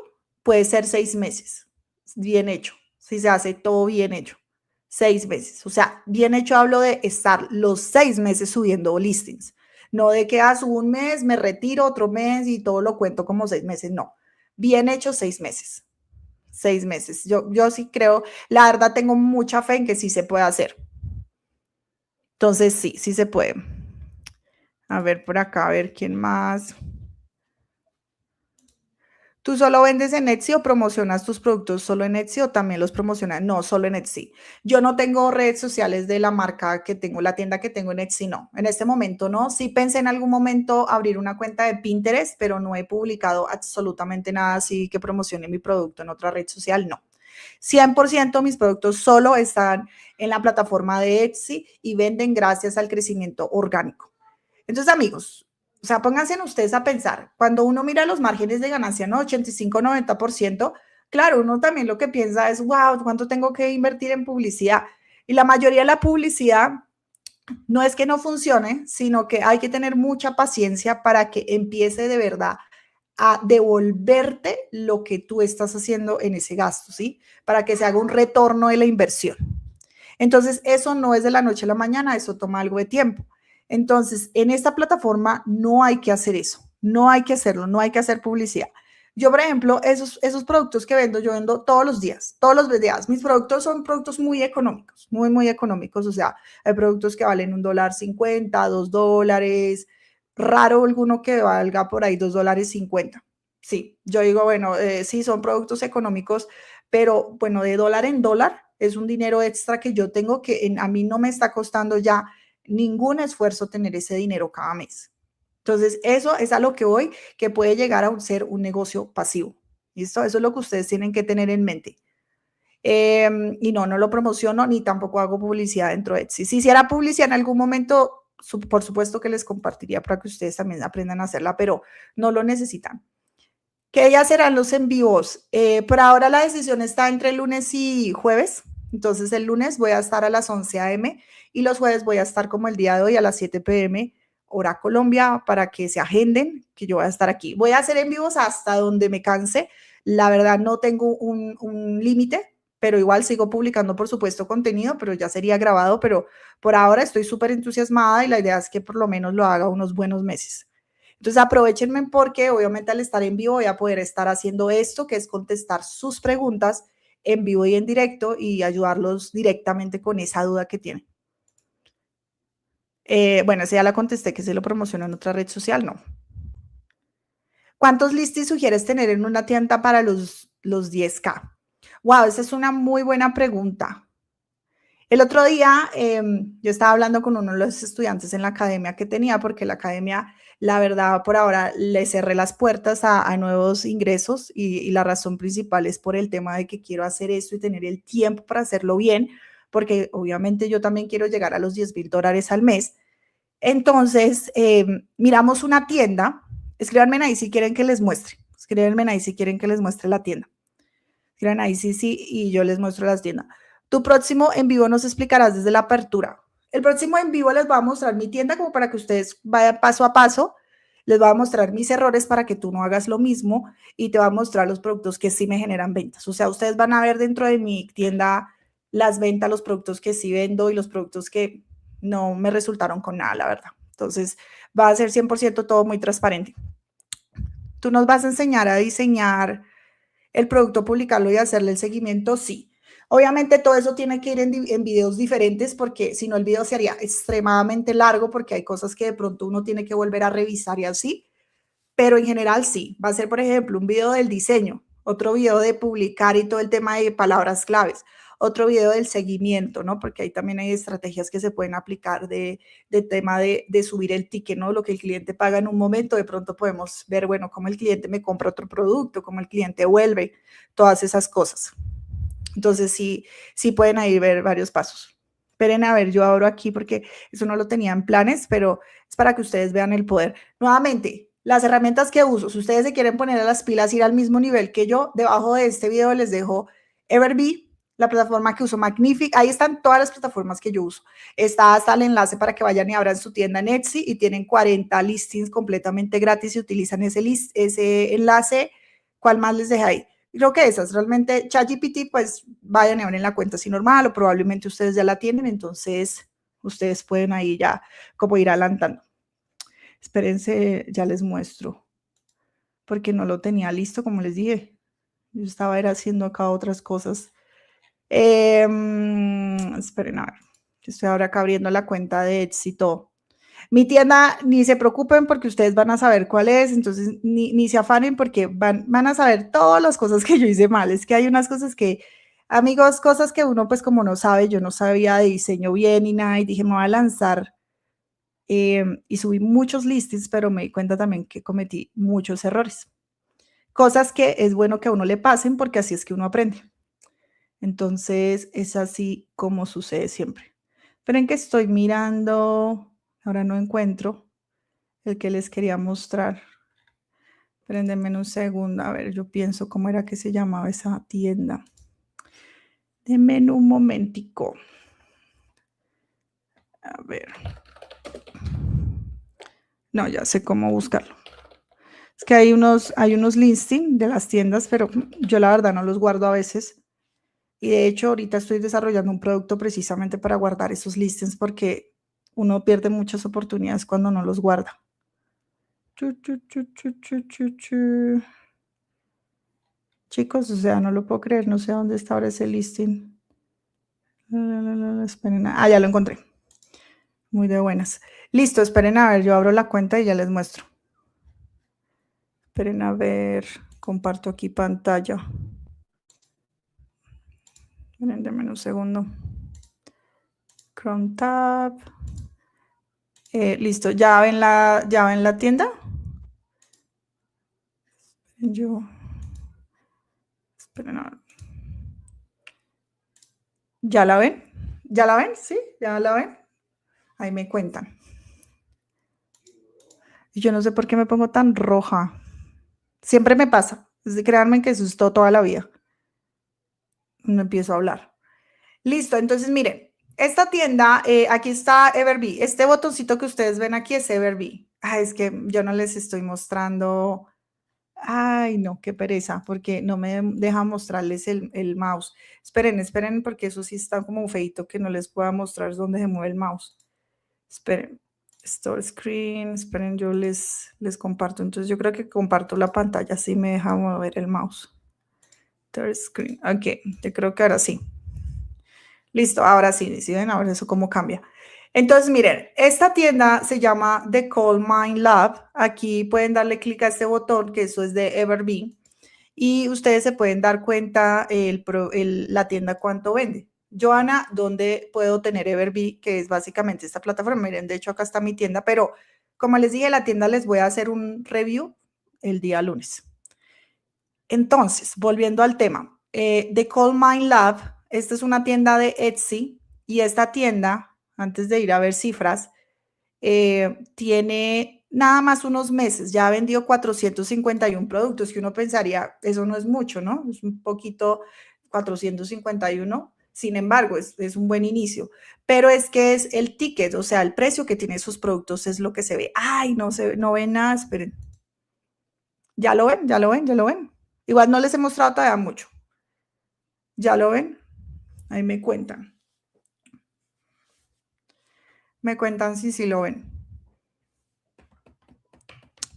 puede ser 6 meses. Bien hecho. Si se hace todo bien hecho. 6 meses. O sea, bien hecho hablo de estar los 6 meses subiendo listings. No de que subo un mes, me retiro otro mes y todo lo cuento como 6 meses. No. Bien hecho 6 meses. 6 meses. Yo sí creo, la verdad tengo mucha fe en que sí se puede hacer. Entonces sí, sí se puede. A ver por acá, a ver quién más. ¿Tú solo vendes en Etsy o promocionas tus productos solo en Etsy o también los promocionas? No, solo en Etsy. Yo no tengo redes sociales de la marca que tengo, la tienda que tengo en Etsy, no. En este momento no. Sí pensé en algún momento abrir una cuenta de Pinterest, pero no he publicado absolutamente nada así que promocione mi producto en otra red social, no. 100% mis productos solo están en la plataforma de Etsy y venden gracias al crecimiento orgánico. Entonces, amigos, o sea, pónganse en ustedes a pensar, cuando uno mira los márgenes de ganancia, ¿no? 85-90%, claro, uno también lo que piensa es, wow, ¿cuánto tengo que invertir en publicidad? Y la mayoría de la publicidad no es que no funcione, sino que hay que tener mucha paciencia para que empiece de verdad a devolverte lo que tú estás haciendo en ese gasto, ¿sí? Para que se haga un retorno de la inversión. Entonces, eso no es de la noche a la mañana, eso toma algo de tiempo. Entonces, en esta plataforma no hay que hacer eso, no hay que hacerlo, no hay que hacer publicidad. Yo, por ejemplo, esos productos que vendo, yo vendo todos los días. Mis productos son productos muy económicos, muy, muy económicos. O sea, hay productos que valen $1.50, $2. Raro alguno que valga por ahí $2.50. Sí, yo digo, bueno, sí, son productos económicos, pero bueno, de dólar en dólar es un dinero extra que yo tengo que a mí no me está costando ya ningún esfuerzo tener ese dinero cada mes. Entonces, eso es a lo que voy, que puede llegar a ser un negocio pasivo. ¿Listo? Eso es lo que ustedes tienen que tener en mente. Y no lo promociono ni tampoco hago publicidad dentro de Etsy. Si hiciera publicidad en algún momento, por supuesto que les compartiría para que ustedes también aprendan a hacerla, pero no lo necesitan. ¿Qué días serán los en vivos? Por ahora la decisión está entre lunes y jueves. Entonces el lunes voy a estar a las 11 a.m. y los jueves voy a estar como el día de hoy a las 7 p.m. hora Colombia para que se agenden, que yo voy a estar aquí. Voy a hacer en vivos hasta donde me canse. La verdad no tengo un límite, pero igual sigo publicando, por supuesto, contenido, pero ya sería grabado. Pero por ahora estoy súper entusiasmada y la idea es que por lo menos lo haga unos buenos meses. Entonces aprovechenme porque obviamente al estar en vivo voy a poder estar haciendo esto, que es contestar sus preguntas en vivo y en directo y ayudarlos directamente con esa duda que tienen. Bueno, esa ya la contesté, que se lo promociono en otra red social, no. ¿Cuántos listings sugieres tener en una tienda para los 10K? Wow, esa es una muy buena pregunta. El otro día yo estaba hablando con uno de los estudiantes en la academia que tenía, porque la academia, la verdad, por ahora le cerré las puertas a nuevos ingresos y la razón principal es por el tema de que quiero hacer esto y tener el tiempo para hacerlo bien, porque obviamente yo también quiero llegar a los $10,000 al mes. Entonces, miramos una tienda. Escríbanme ahí si quieren que les muestre. Escríbanme ahí si quieren que les muestre la tienda. Escriban ahí sí, sí, y yo les muestro las tiendas. Tu próximo en vivo nos explicarás desde la apertura. El próximo en vivo les voy a mostrar mi tienda como para que ustedes vayan paso a paso. Les voy a mostrar mis errores para que tú no hagas lo mismo y te voy a mostrar los productos que sí me generan ventas. O sea, ustedes van a ver dentro de mi tienda las ventas, los productos que sí vendo y los productos que no me resultaron con nada, la verdad. Entonces, va a ser 100% todo muy transparente. Tú nos vas a enseñar a diseñar el producto, publicarlo y hacerle el seguimiento, sí. Obviamente todo eso tiene que ir en videos diferentes porque si no el video sería extremadamente largo porque hay cosas que de pronto uno tiene que volver a revisar y así, pero en general sí. Va a ser, por ejemplo, un video del diseño, otro video de publicar y todo el tema de palabras claves, otro video del seguimiento, ¿no? Porque ahí también hay estrategias que se pueden aplicar de tema de subir el ticket, ¿no? Lo que el cliente paga en un momento, de pronto podemos ver, bueno, cómo el cliente me compra otro producto, cómo el cliente vuelve, todas esas cosas. Entonces sí, sí pueden ahí ver varios pasos. Esperen a ver, yo abro aquí porque eso no lo tenía en planes, pero es para que ustedes vean el poder. Nuevamente, las herramientas que uso, si ustedes se quieren poner a las pilas, ir al mismo nivel que yo, debajo de este video les dejo Everbee, la plataforma que uso, Magnific. Ahí están todas las plataformas que yo uso. Está hasta el enlace para que vayan y abran su tienda en Etsy y tienen 40 listings completamente gratis y utilizan ese enlace. ¿Cuál más les dejé ahí? Creo que esas, realmente ChatGPT, pues vayan y abren la cuenta así normal o probablemente ustedes ya la tienen, entonces ustedes pueden ahí ya como ir adelantando. Espérense, ya les muestro, porque no lo tenía listo, como les dije. Yo estaba haciendo acá otras cosas. Esperen a ver, estoy ahora acá abriendo la cuenta de Éxito. Mi tienda, ni se preocupen porque ustedes van a saber cuál es, entonces ni se afanen porque van a saber todas las cosas que yo hice mal. Es que hay unas cosas que, amigos, cosas que uno pues como no sabe, yo no sabía de diseño bien ni nada y dije, me voy a lanzar y subí muchos listings, pero me di cuenta también que cometí muchos errores. Cosas que es bueno que a uno le pasen porque así es que uno aprende. Entonces es así como sucede siempre. Esperen que estoy mirando, ahora no encuentro el que les quería mostrar. Préndeme un segundo, a ver, yo pienso cómo era que se llamaba esa tienda. Denme un momentico. A ver. No, ya sé cómo buscarlo. Es que hay unos listings de las tiendas, pero yo la verdad no los guardo a veces. Y de hecho, ahorita estoy desarrollando un producto precisamente para guardar esos listings porque uno pierde muchas oportunidades cuando no los guarda. Chicos, o sea, no lo puedo creer, no sé dónde está ahora ese listing. Esperen, ya lo encontré. Muy de buenas. Listo, esperen a ver, yo abro la cuenta y ya les muestro. Esperen a ver, comparto aquí pantalla. Denme un segundo. Chrome tab. Listo, ¿ya ven la tienda? Esperen a ver. ¿Ya la ven? ¿Ya la ven? ¿Sí? ¿Ya la ven? Ahí me cuentan. Y yo no sé por qué me pongo tan roja. Siempre me pasa. Créanme que eso es toda la vida. No empiezo a hablar. Listo, entonces miren, esta tienda, aquí está Everbee. Este botoncito que ustedes ven aquí es Everbee. Es que yo no les estoy mostrando. Ay, no, qué pereza, porque no me deja mostrarles el mouse. Esperen, porque eso sí está como feito que no les pueda mostrar dónde se mueve el mouse. Esperen, Store Screen, esperen, yo les comparto. Entonces yo creo que comparto la pantalla, así me deja mover el mouse. Store Screen, ok, yo creo que ahora sí. Listo, ahora sí, ¿sí ven ahora eso cómo cambia? Entonces, miren, esta tienda se llama The Coal Mine Lab. Aquí pueden darle clic a este botón, que eso es de Everbee, y ustedes se pueden dar cuenta la tienda cuánto vende. Joana, ¿dónde puedo tener Everbee? Que es básicamente esta plataforma. Miren, de hecho acá está mi tienda, pero como les dije, la tienda les voy a hacer un review el día lunes. Entonces, volviendo al tema, The Coal Mine Lab, esta es una tienda de Etsy y esta tienda, antes de ir a ver cifras, tiene nada más unos meses, ya ha vendido 451 productos, que uno pensaría, eso no es mucho, ¿no? Es un poquito 451, sin embargo, es un buen inicio, pero es que es el ticket, o sea, el precio que tiene esos productos es lo que se ve. Ay, no ven nada, esperen. Ya lo ven, ya lo ven, ya lo ven. Igual no les he mostrado todavía mucho. ¿Ya lo ven? Ahí me cuentan. Me cuentan si sí lo ven.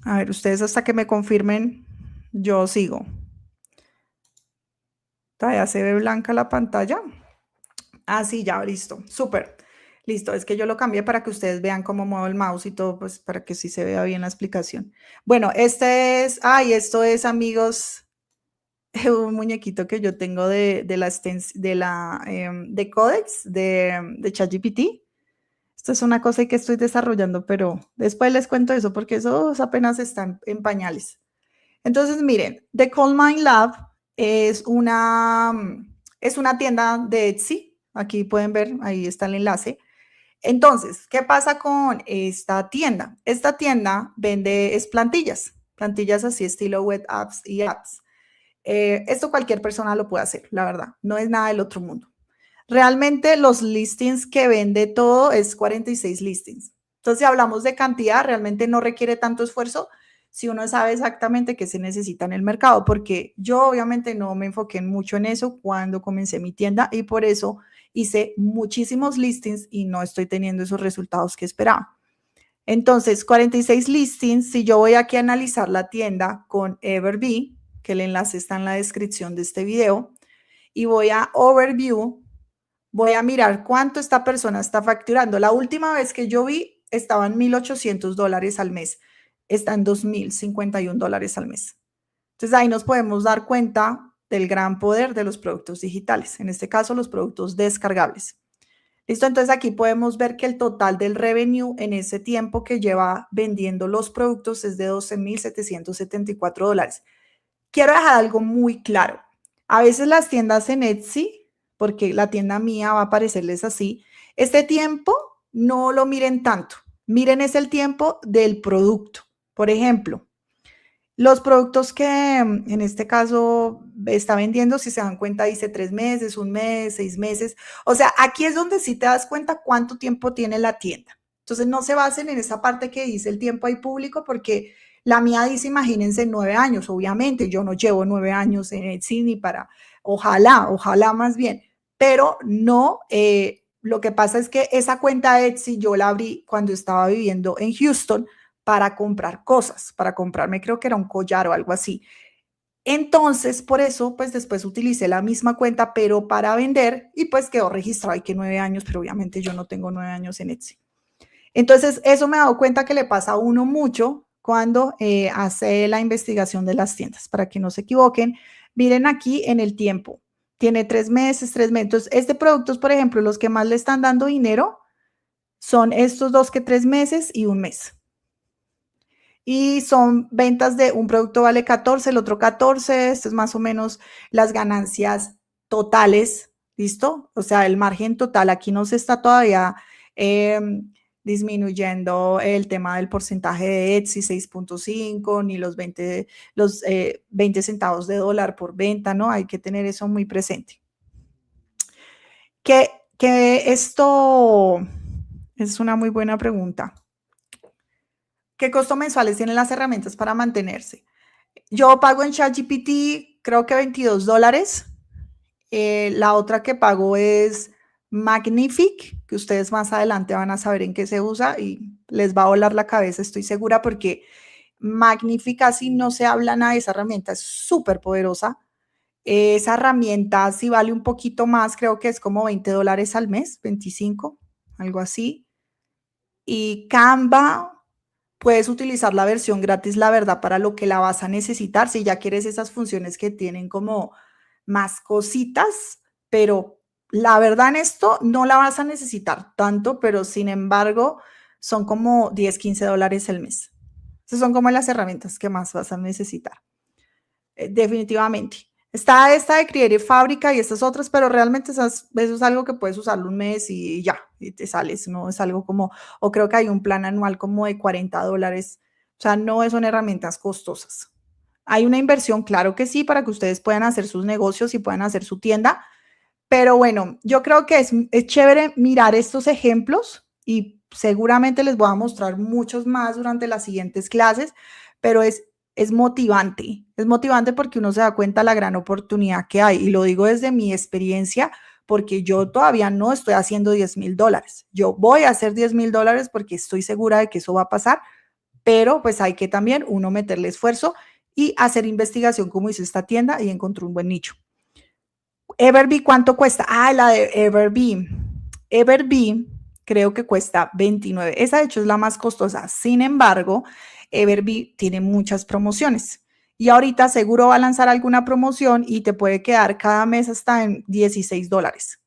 A ver, ustedes hasta que me confirmen, yo sigo. Todavía se ve blanca la pantalla. Ah, sí, ya, listo. Súper. Listo. Es que yo lo cambié para que ustedes vean cómo muevo el mouse y todo, pues para que sí se vea bien la explicación. Bueno, esto es, amigos, un muñequito que yo tengo de Codex, de ChatGPT. Esto es una cosa que estoy desarrollando, pero después les cuento eso porque esos apenas están en pañales. Entonces, miren, The Coal Mine Lab es una tienda de Etsy. Aquí pueden ver, ahí está el enlace. Entonces, ¿qué pasa con esta tienda? Esta tienda vende plantillas así estilo web apps y apps. Esto cualquier persona lo puede hacer, la verdad, no es nada del otro mundo. Realmente los listings que vende todo es 46 listings. Entonces, si hablamos de cantidad, realmente no requiere tanto esfuerzo si uno sabe exactamente qué se necesita en el mercado, porque yo obviamente no me enfoqué mucho en eso cuando comencé mi tienda y por eso hice muchísimos listings y no estoy teniendo esos resultados que esperaba. Entonces, 46 listings, si yo voy aquí a analizar la tienda con Everbee, que el enlace está en la descripción de este video, y voy a Overview, voy a mirar cuánto esta persona está facturando. La última vez que yo vi estaba en $1,800 al mes. Está en $2,051 al mes. Entonces ahí nos podemos dar cuenta del gran poder de los productos digitales, en este caso los productos descargables. Listo, entonces aquí podemos ver que el total del revenue en ese tiempo que lleva vendiendo los productos es de $12,774. Quiero dejar algo muy claro. A veces las tiendas en Etsy, porque la tienda mía va a parecerles así, este tiempo no lo miren tanto. Miren es el tiempo del producto. Por ejemplo, los productos que en este caso está vendiendo, si se dan cuenta, dice 3 meses, un mes, 6 meses. O sea, aquí es donde sí te das cuenta cuánto tiempo tiene la tienda. Entonces, no se basen en esa parte que dice el tiempo ahí público, porque la mía dice, imagínense, 9 años. Obviamente, yo no llevo 9 años en Etsy ni para, ojalá más bien, pero no. Lo que pasa es que esa cuenta Etsy yo la abrí cuando estaba viviendo en Houston para comprar cosas, para comprarme, creo que era un collar o algo así. Entonces, por eso, pues después utilicé la misma cuenta, pero para vender y pues quedó registrado y que 9 años, pero obviamente yo no tengo 9 años en Etsy. Entonces, eso me he dado cuenta que le pasa a uno mucho cuando hace la investigación de las tiendas, para que no se equivoquen. Miren aquí en el tiempo, tiene 3 meses, 3 meses. Entonces, este producto, por ejemplo, los que más le están dando dinero son estos dos que 3 meses y un mes. Y son ventas de un producto vale 14, el otro 14, esto es más o menos las ganancias totales, ¿listo? O sea, el margen total, aquí no se está todavía disminuyendo el tema del porcentaje de Etsy 6.5, ni los 20 centavos de dólar por venta, ¿no? Hay que tener eso muy presente. Que esto es una muy buena pregunta. ¿Qué costo mensuales tienen las herramientas para mantenerse? Yo pago en ChatGPT creo que $22. La otra que pago es Magnific, que ustedes más adelante van a saber en qué se usa y les va a volar la cabeza, estoy segura, porque Magnific casi no se habla nada de esa herramienta, es súper poderosa. Esa herramienta sí vale un poquito más, creo que es como $20 al mes, 25, algo así. Y Canva, puedes utilizar la versión gratis, la verdad, para lo que la vas a necesitar. Si ya quieres esas funciones que tienen como más cositas, pero la verdad en esto no la vas a necesitar tanto, pero sin embargo son como 10, $15 el mes. Esas son como las herramientas que más vas a necesitar. Definitivamente. Está esta de Creative Fábrica y estas otras, pero realmente eso es algo que puedes usarlo un mes y ya, y te sales, no es algo como, o creo que hay un plan anual como de $40, o sea, no son herramientas costosas. Hay una inversión, claro que sí, para que ustedes puedan hacer sus negocios y puedan hacer su tienda, pero bueno, yo creo que es chévere mirar estos ejemplos y seguramente les voy a mostrar muchos más durante las siguientes clases, pero es motivante porque uno se da cuenta la gran oportunidad que hay. Y lo digo desde mi experiencia, porque yo todavía no estoy haciendo $10,000. Yo voy a hacer $10,000 porque estoy segura de que eso va a pasar, pero pues hay que también uno meterle esfuerzo y hacer investigación como hizo esta tienda y encontró un buen nicho. Everbee, ¿cuánto cuesta? Ah, la de Everbee. Everbee creo que cuesta 29. Esa de hecho es la más costosa. Sin embargo, Everbee tiene muchas promociones. Y ahorita seguro va a lanzar alguna promoción y te puede quedar cada mes hasta en $16.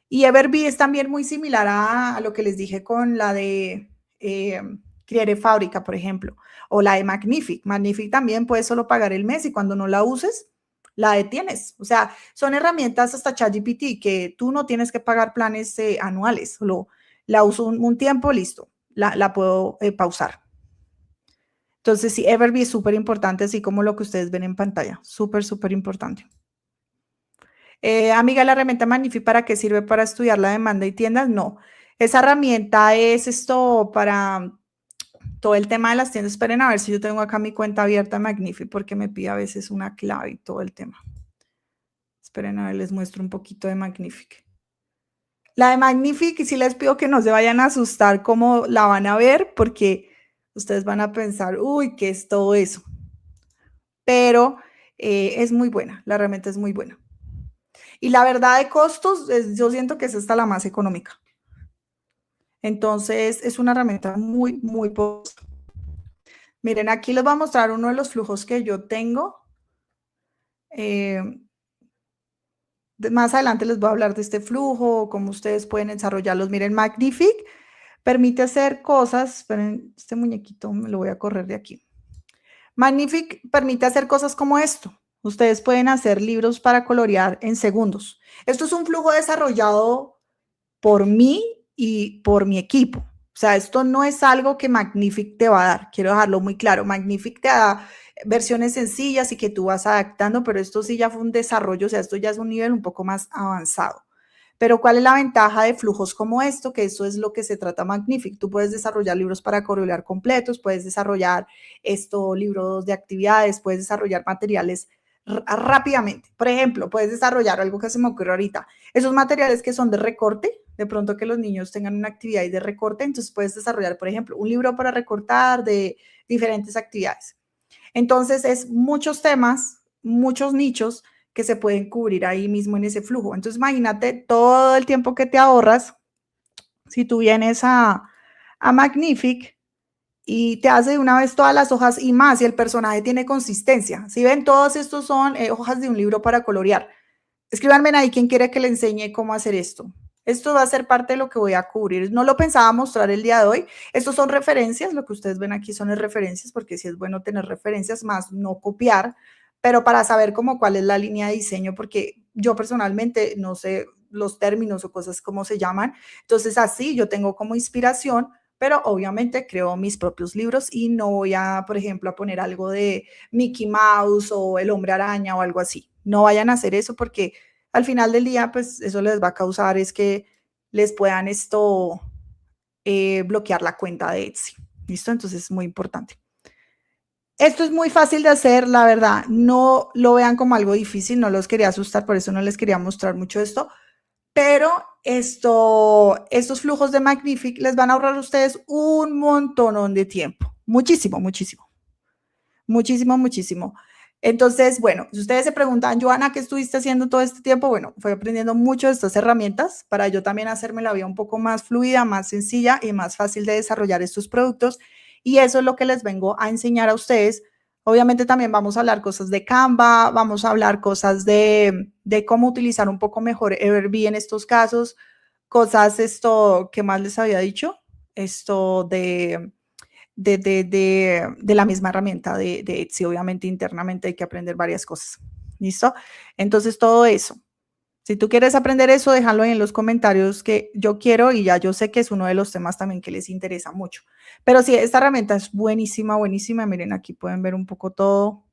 Y Everbee es también muy similar a lo que les dije con la de Creative Fábrica, por ejemplo, o la de Magnific. Magnific también puedes solo pagar el mes y cuando no la uses, la detienes. O sea, son herramientas hasta ChatGPT que tú no tienes que pagar planes anuales. Solo la uso un tiempo, listo, la puedo pausar. Entonces, sí, Everbee es súper importante, así como lo que ustedes ven en pantalla. Súper, súper importante. Amiga, la herramienta Magnific, ¿para qué sirve? ¿Para estudiar la demanda y tiendas? No. Esa herramienta es esto para todo el tema de las tiendas. Esperen a ver si yo tengo acá mi cuenta abierta Magnific porque me pide a veces una clave y todo el tema. Esperen a ver, les muestro un poquito de Magnific. La de Magnific, sí les pido que no se vayan a asustar cómo la van a ver porque ustedes van a pensar, uy, ¿qué es todo eso? Pero es muy buena, la herramienta es muy buena. Y la verdad de costos, yo siento que es esta la más económica. Entonces, es una herramienta muy, muy poderosa. Miren, aquí les voy a mostrar uno de los flujos que yo tengo. Más adelante les voy a hablar de este flujo, cómo ustedes pueden desarrollarlos. Miren, Magnific permite hacer cosas. Esperen, este muñequito me lo voy a correr de aquí. Magnific permite hacer cosas como esto. Ustedes pueden hacer libros para colorear en segundos. Esto es un flujo desarrollado por mí y por mi equipo. O sea, esto no es algo que Magnific te va a dar. Quiero dejarlo muy claro. Magnific te da versiones sencillas y que tú vas adaptando, pero esto sí ya fue un desarrollo, o sea, esto ya es un nivel un poco más avanzado. Pero ¿cuál es la ventaja de flujos como esto? Que eso es lo que se trata Magnific. Tú puedes desarrollar libros para colorear completos, puedes desarrollar libros de actividades, puedes desarrollar materiales rápidamente. Por ejemplo, puedes desarrollar algo que se me ocurre ahorita. Esos materiales que son de recorte, de pronto que los niños tengan una actividad de recorte, entonces puedes desarrollar, por ejemplo, un libro para recortar de diferentes actividades. Entonces, es muchos temas, muchos nichos que se pueden cubrir ahí mismo en ese flujo. Entonces, imagínate todo el tiempo que te ahorras si tú vienes a Magnific y te hace de una vez todas las hojas y más, y el personaje tiene consistencia. Si ven, todos estos son hojas de un libro para colorear. Escríbanme ahí quién quiere que le enseñe cómo hacer esto. Esto va a ser parte de lo que voy a cubrir. No lo pensaba mostrar el día de hoy. Estos son referencias. Lo que ustedes ven aquí son referencias, porque sí es bueno tener referencias, más no copiar, pero para saber cómo cuál es la línea de diseño, porque yo personalmente no sé los términos o cosas cómo se llaman. Entonces, así yo tengo como inspiración, pero obviamente creo mis propios libros y no voy a, por ejemplo, a poner algo de Mickey Mouse o el hombre araña o algo así. No vayan a hacer eso porque al final del día, pues eso les va a causar es que les puedan bloquear la cuenta de Etsy. ¿Listo? Entonces es muy importante. Esto es muy fácil de hacer, la verdad. No lo vean como algo difícil, no los quería asustar, por eso no les quería mostrar mucho esto. Pero estos flujos de Magnific les van a ahorrar a ustedes un montón de tiempo. Muchísimo, muchísimo. Muchísimo, muchísimo. Entonces, bueno, si ustedes se preguntan, Joana, ¿qué estuviste haciendo todo este tiempo? Bueno, fue aprendiendo mucho de estas herramientas para yo también hacerme la vida un poco más fluida, más sencilla y más fácil de desarrollar estos productos. Y eso es lo que les vengo a enseñar a ustedes. Obviamente también vamos a hablar cosas de Canva, vamos a hablar cosas de cómo utilizar un poco mejor Everbee en estos casos, cosas esto, ¿qué más les había dicho? Esto de la misma herramienta de Etsy. Obviamente internamente hay que aprender varias cosas. ¿Listo? Entonces todo eso. Si tú quieres aprender eso, déjalo en los comentarios que yo quiero y ya yo sé que es uno de los temas también que les interesa mucho. Pero sí, esta herramienta es buenísima, buenísima. Miren, aquí pueden ver un poco todo.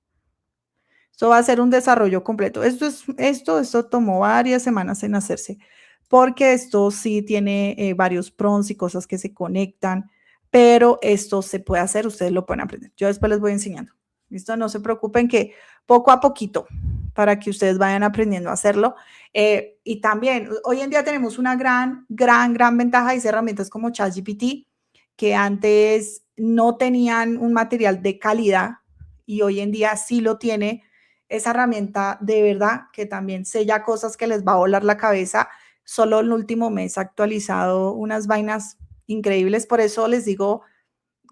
Esto va a ser un desarrollo completo. Esto tomó varias semanas en hacerse, porque esto sí tiene varios prompts y cosas que se conectan, pero esto se puede hacer, ustedes lo pueden aprender. Yo después les voy enseñando. ¿Listo? No se preocupen que poco a poquito, para que ustedes vayan aprendiendo a hacerlo. Y también, hoy en día tenemos una gran ventaja y herramientas como ChatGPT, que antes no tenían un material de calidad y hoy en día sí lo tiene. Esa herramienta de verdad que también sella cosas que les va a volar la cabeza. Solo el último mes ha actualizado unas vainas increíbles. Por eso les digo,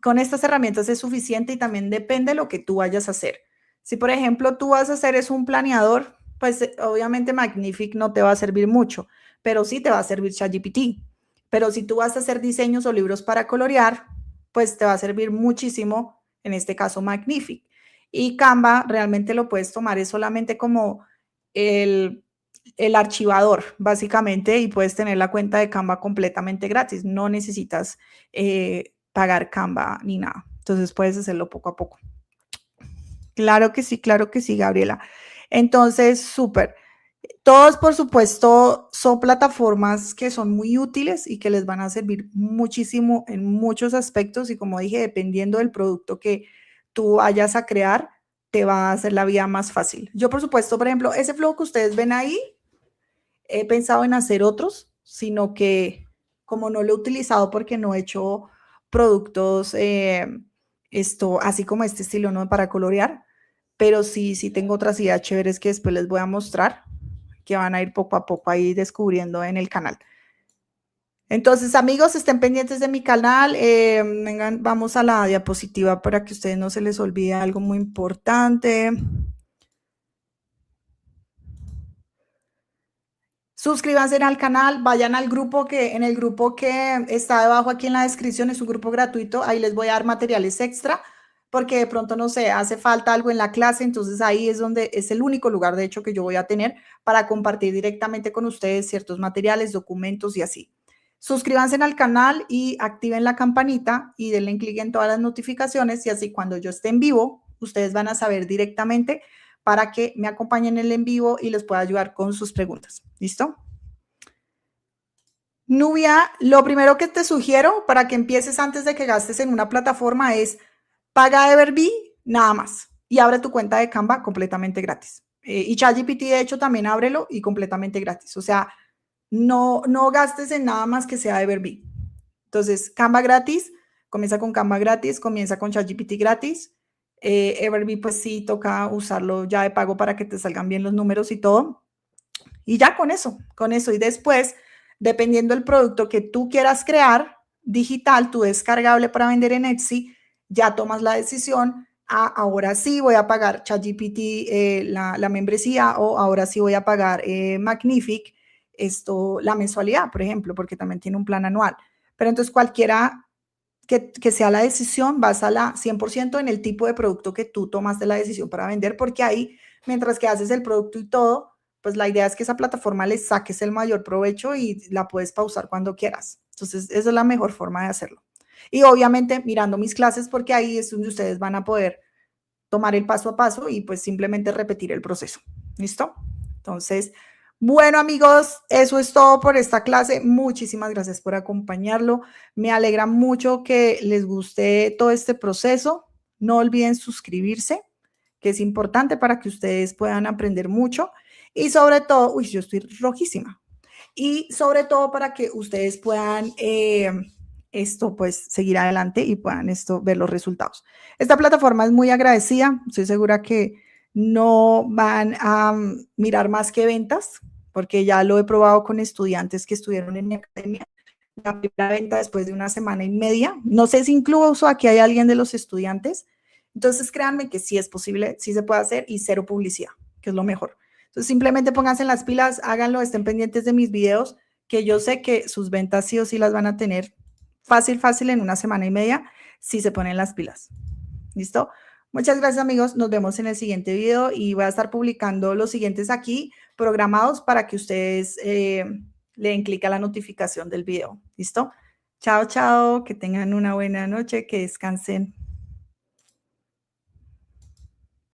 con estas herramientas es suficiente y también depende de lo que tú vayas a hacer. Si, por ejemplo, tú vas a hacer es un planeador, pues obviamente Magnific no te va a servir mucho, pero sí te va a servir ChatGPT. Pero si tú vas a hacer diseños o libros para colorear, pues te va a servir muchísimo, en este caso Magnific. Y Canva realmente lo puedes tomar es solamente como el archivador, básicamente, y puedes tener la cuenta de Canva completamente gratis. No necesitas pagar Canva ni nada. Entonces puedes hacerlo poco a poco. Claro que sí, Gabriela. Entonces, súper. Todos, por supuesto, son plataformas que son muy útiles y que les van a servir muchísimo en muchos aspectos y como dije, dependiendo del producto que tú vayas a crear, te va a hacer la vida más fácil. Yo, por supuesto, por ejemplo, ese flow que ustedes ven ahí, he pensado en hacer otros, sino que como no lo he utilizado porque no he hecho productos así como este estilo, ¿no? Para colorear, pero sí tengo otras ideas chéveres que después les voy a mostrar, que van a ir poco a poco ahí descubriendo en el canal. Entonces, amigos, estén pendientes de mi canal. Vengan, vamos a la diapositiva para que a ustedes no se les olvide algo muy importante. Suscríbanse al canal, vayan al grupo en el grupo que está debajo aquí en la descripción, es un grupo gratuito, ahí les voy a dar materiales extra, porque de pronto, no sé, hace falta algo en la clase, entonces ahí es donde es el único lugar, de hecho, que yo voy a tener para compartir directamente con ustedes ciertos materiales, documentos y así. Suscríbanse al canal y activen la campanita y denle clic en todas las notificaciones y así cuando yo esté en vivo, ustedes van a saber directamente para que me acompañen en el en vivo y les pueda ayudar con sus preguntas. ¿Listo? Nubia, lo primero que te sugiero para que empieces antes de que gastes en una plataforma es paga Everbee nada más y abre tu cuenta de Canva completamente gratis. Y ChatGPT, de hecho, también ábrelo y completamente gratis. O sea, no gastes en nada más que sea Everbee. Entonces, Canva gratis, comienza con Canva gratis, comienza con ChatGPT gratis. Everbee, pues sí, toca usarlo ya de pago para que te salgan bien los números y todo. Y ya con eso. Y después, dependiendo del producto que tú quieras crear, digital, tu descargable para vender en Etsy, ya tomas la decisión. Ahora sí voy a pagar ChatGPT la membresía o ahora sí voy a pagar Magnific la mensualidad, por ejemplo, porque también tiene un plan anual. Pero entonces cualquiera que sea la decisión, vas a la 100% en el tipo de producto que tú tomaste la decisión para vender, porque ahí, mientras que haces el producto y todo, pues la idea es que esa plataforma le saques el mayor provecho y la puedes pausar cuando quieras. Entonces, esa es la mejor forma de hacerlo. Y obviamente mirando mis clases, porque ahí es donde ustedes van a poder tomar el paso a paso y pues simplemente repetir el proceso. ¿Listo? Entonces, bueno, amigos, eso es todo por esta clase. Muchísimas gracias por acompañarlo. Me alegra mucho que les guste todo este proceso. No olviden suscribirse, que es importante para que ustedes puedan aprender mucho. Y sobre todo, uy, yo estoy rojísima. Y sobre todo para que ustedes puedan pues seguir adelante y puedan ver los resultados. Esta plataforma es muy agradecida. Estoy segura que no van a mirar más que ventas, porque ya lo he probado con estudiantes que estuvieron en mi academia. La primera venta después de una semana y media. No sé si incluso aquí hay alguien de los estudiantes. Entonces, créanme que sí es posible, sí se puede hacer y cero publicidad, que es lo mejor. Entonces, simplemente pónganse en las pilas, háganlo, estén pendientes de mis videos, que yo sé que sus ventas sí o sí las van a tener fácil, fácil en una semana y media si se ponen las pilas. ¿Listo? Muchas gracias, amigos. Nos vemos en el siguiente video y voy a estar publicando los siguientes aquí programados para que ustedes le den clic a la notificación del video. ¿Listo? Chao, chao. Que tengan una buena noche, que descansen.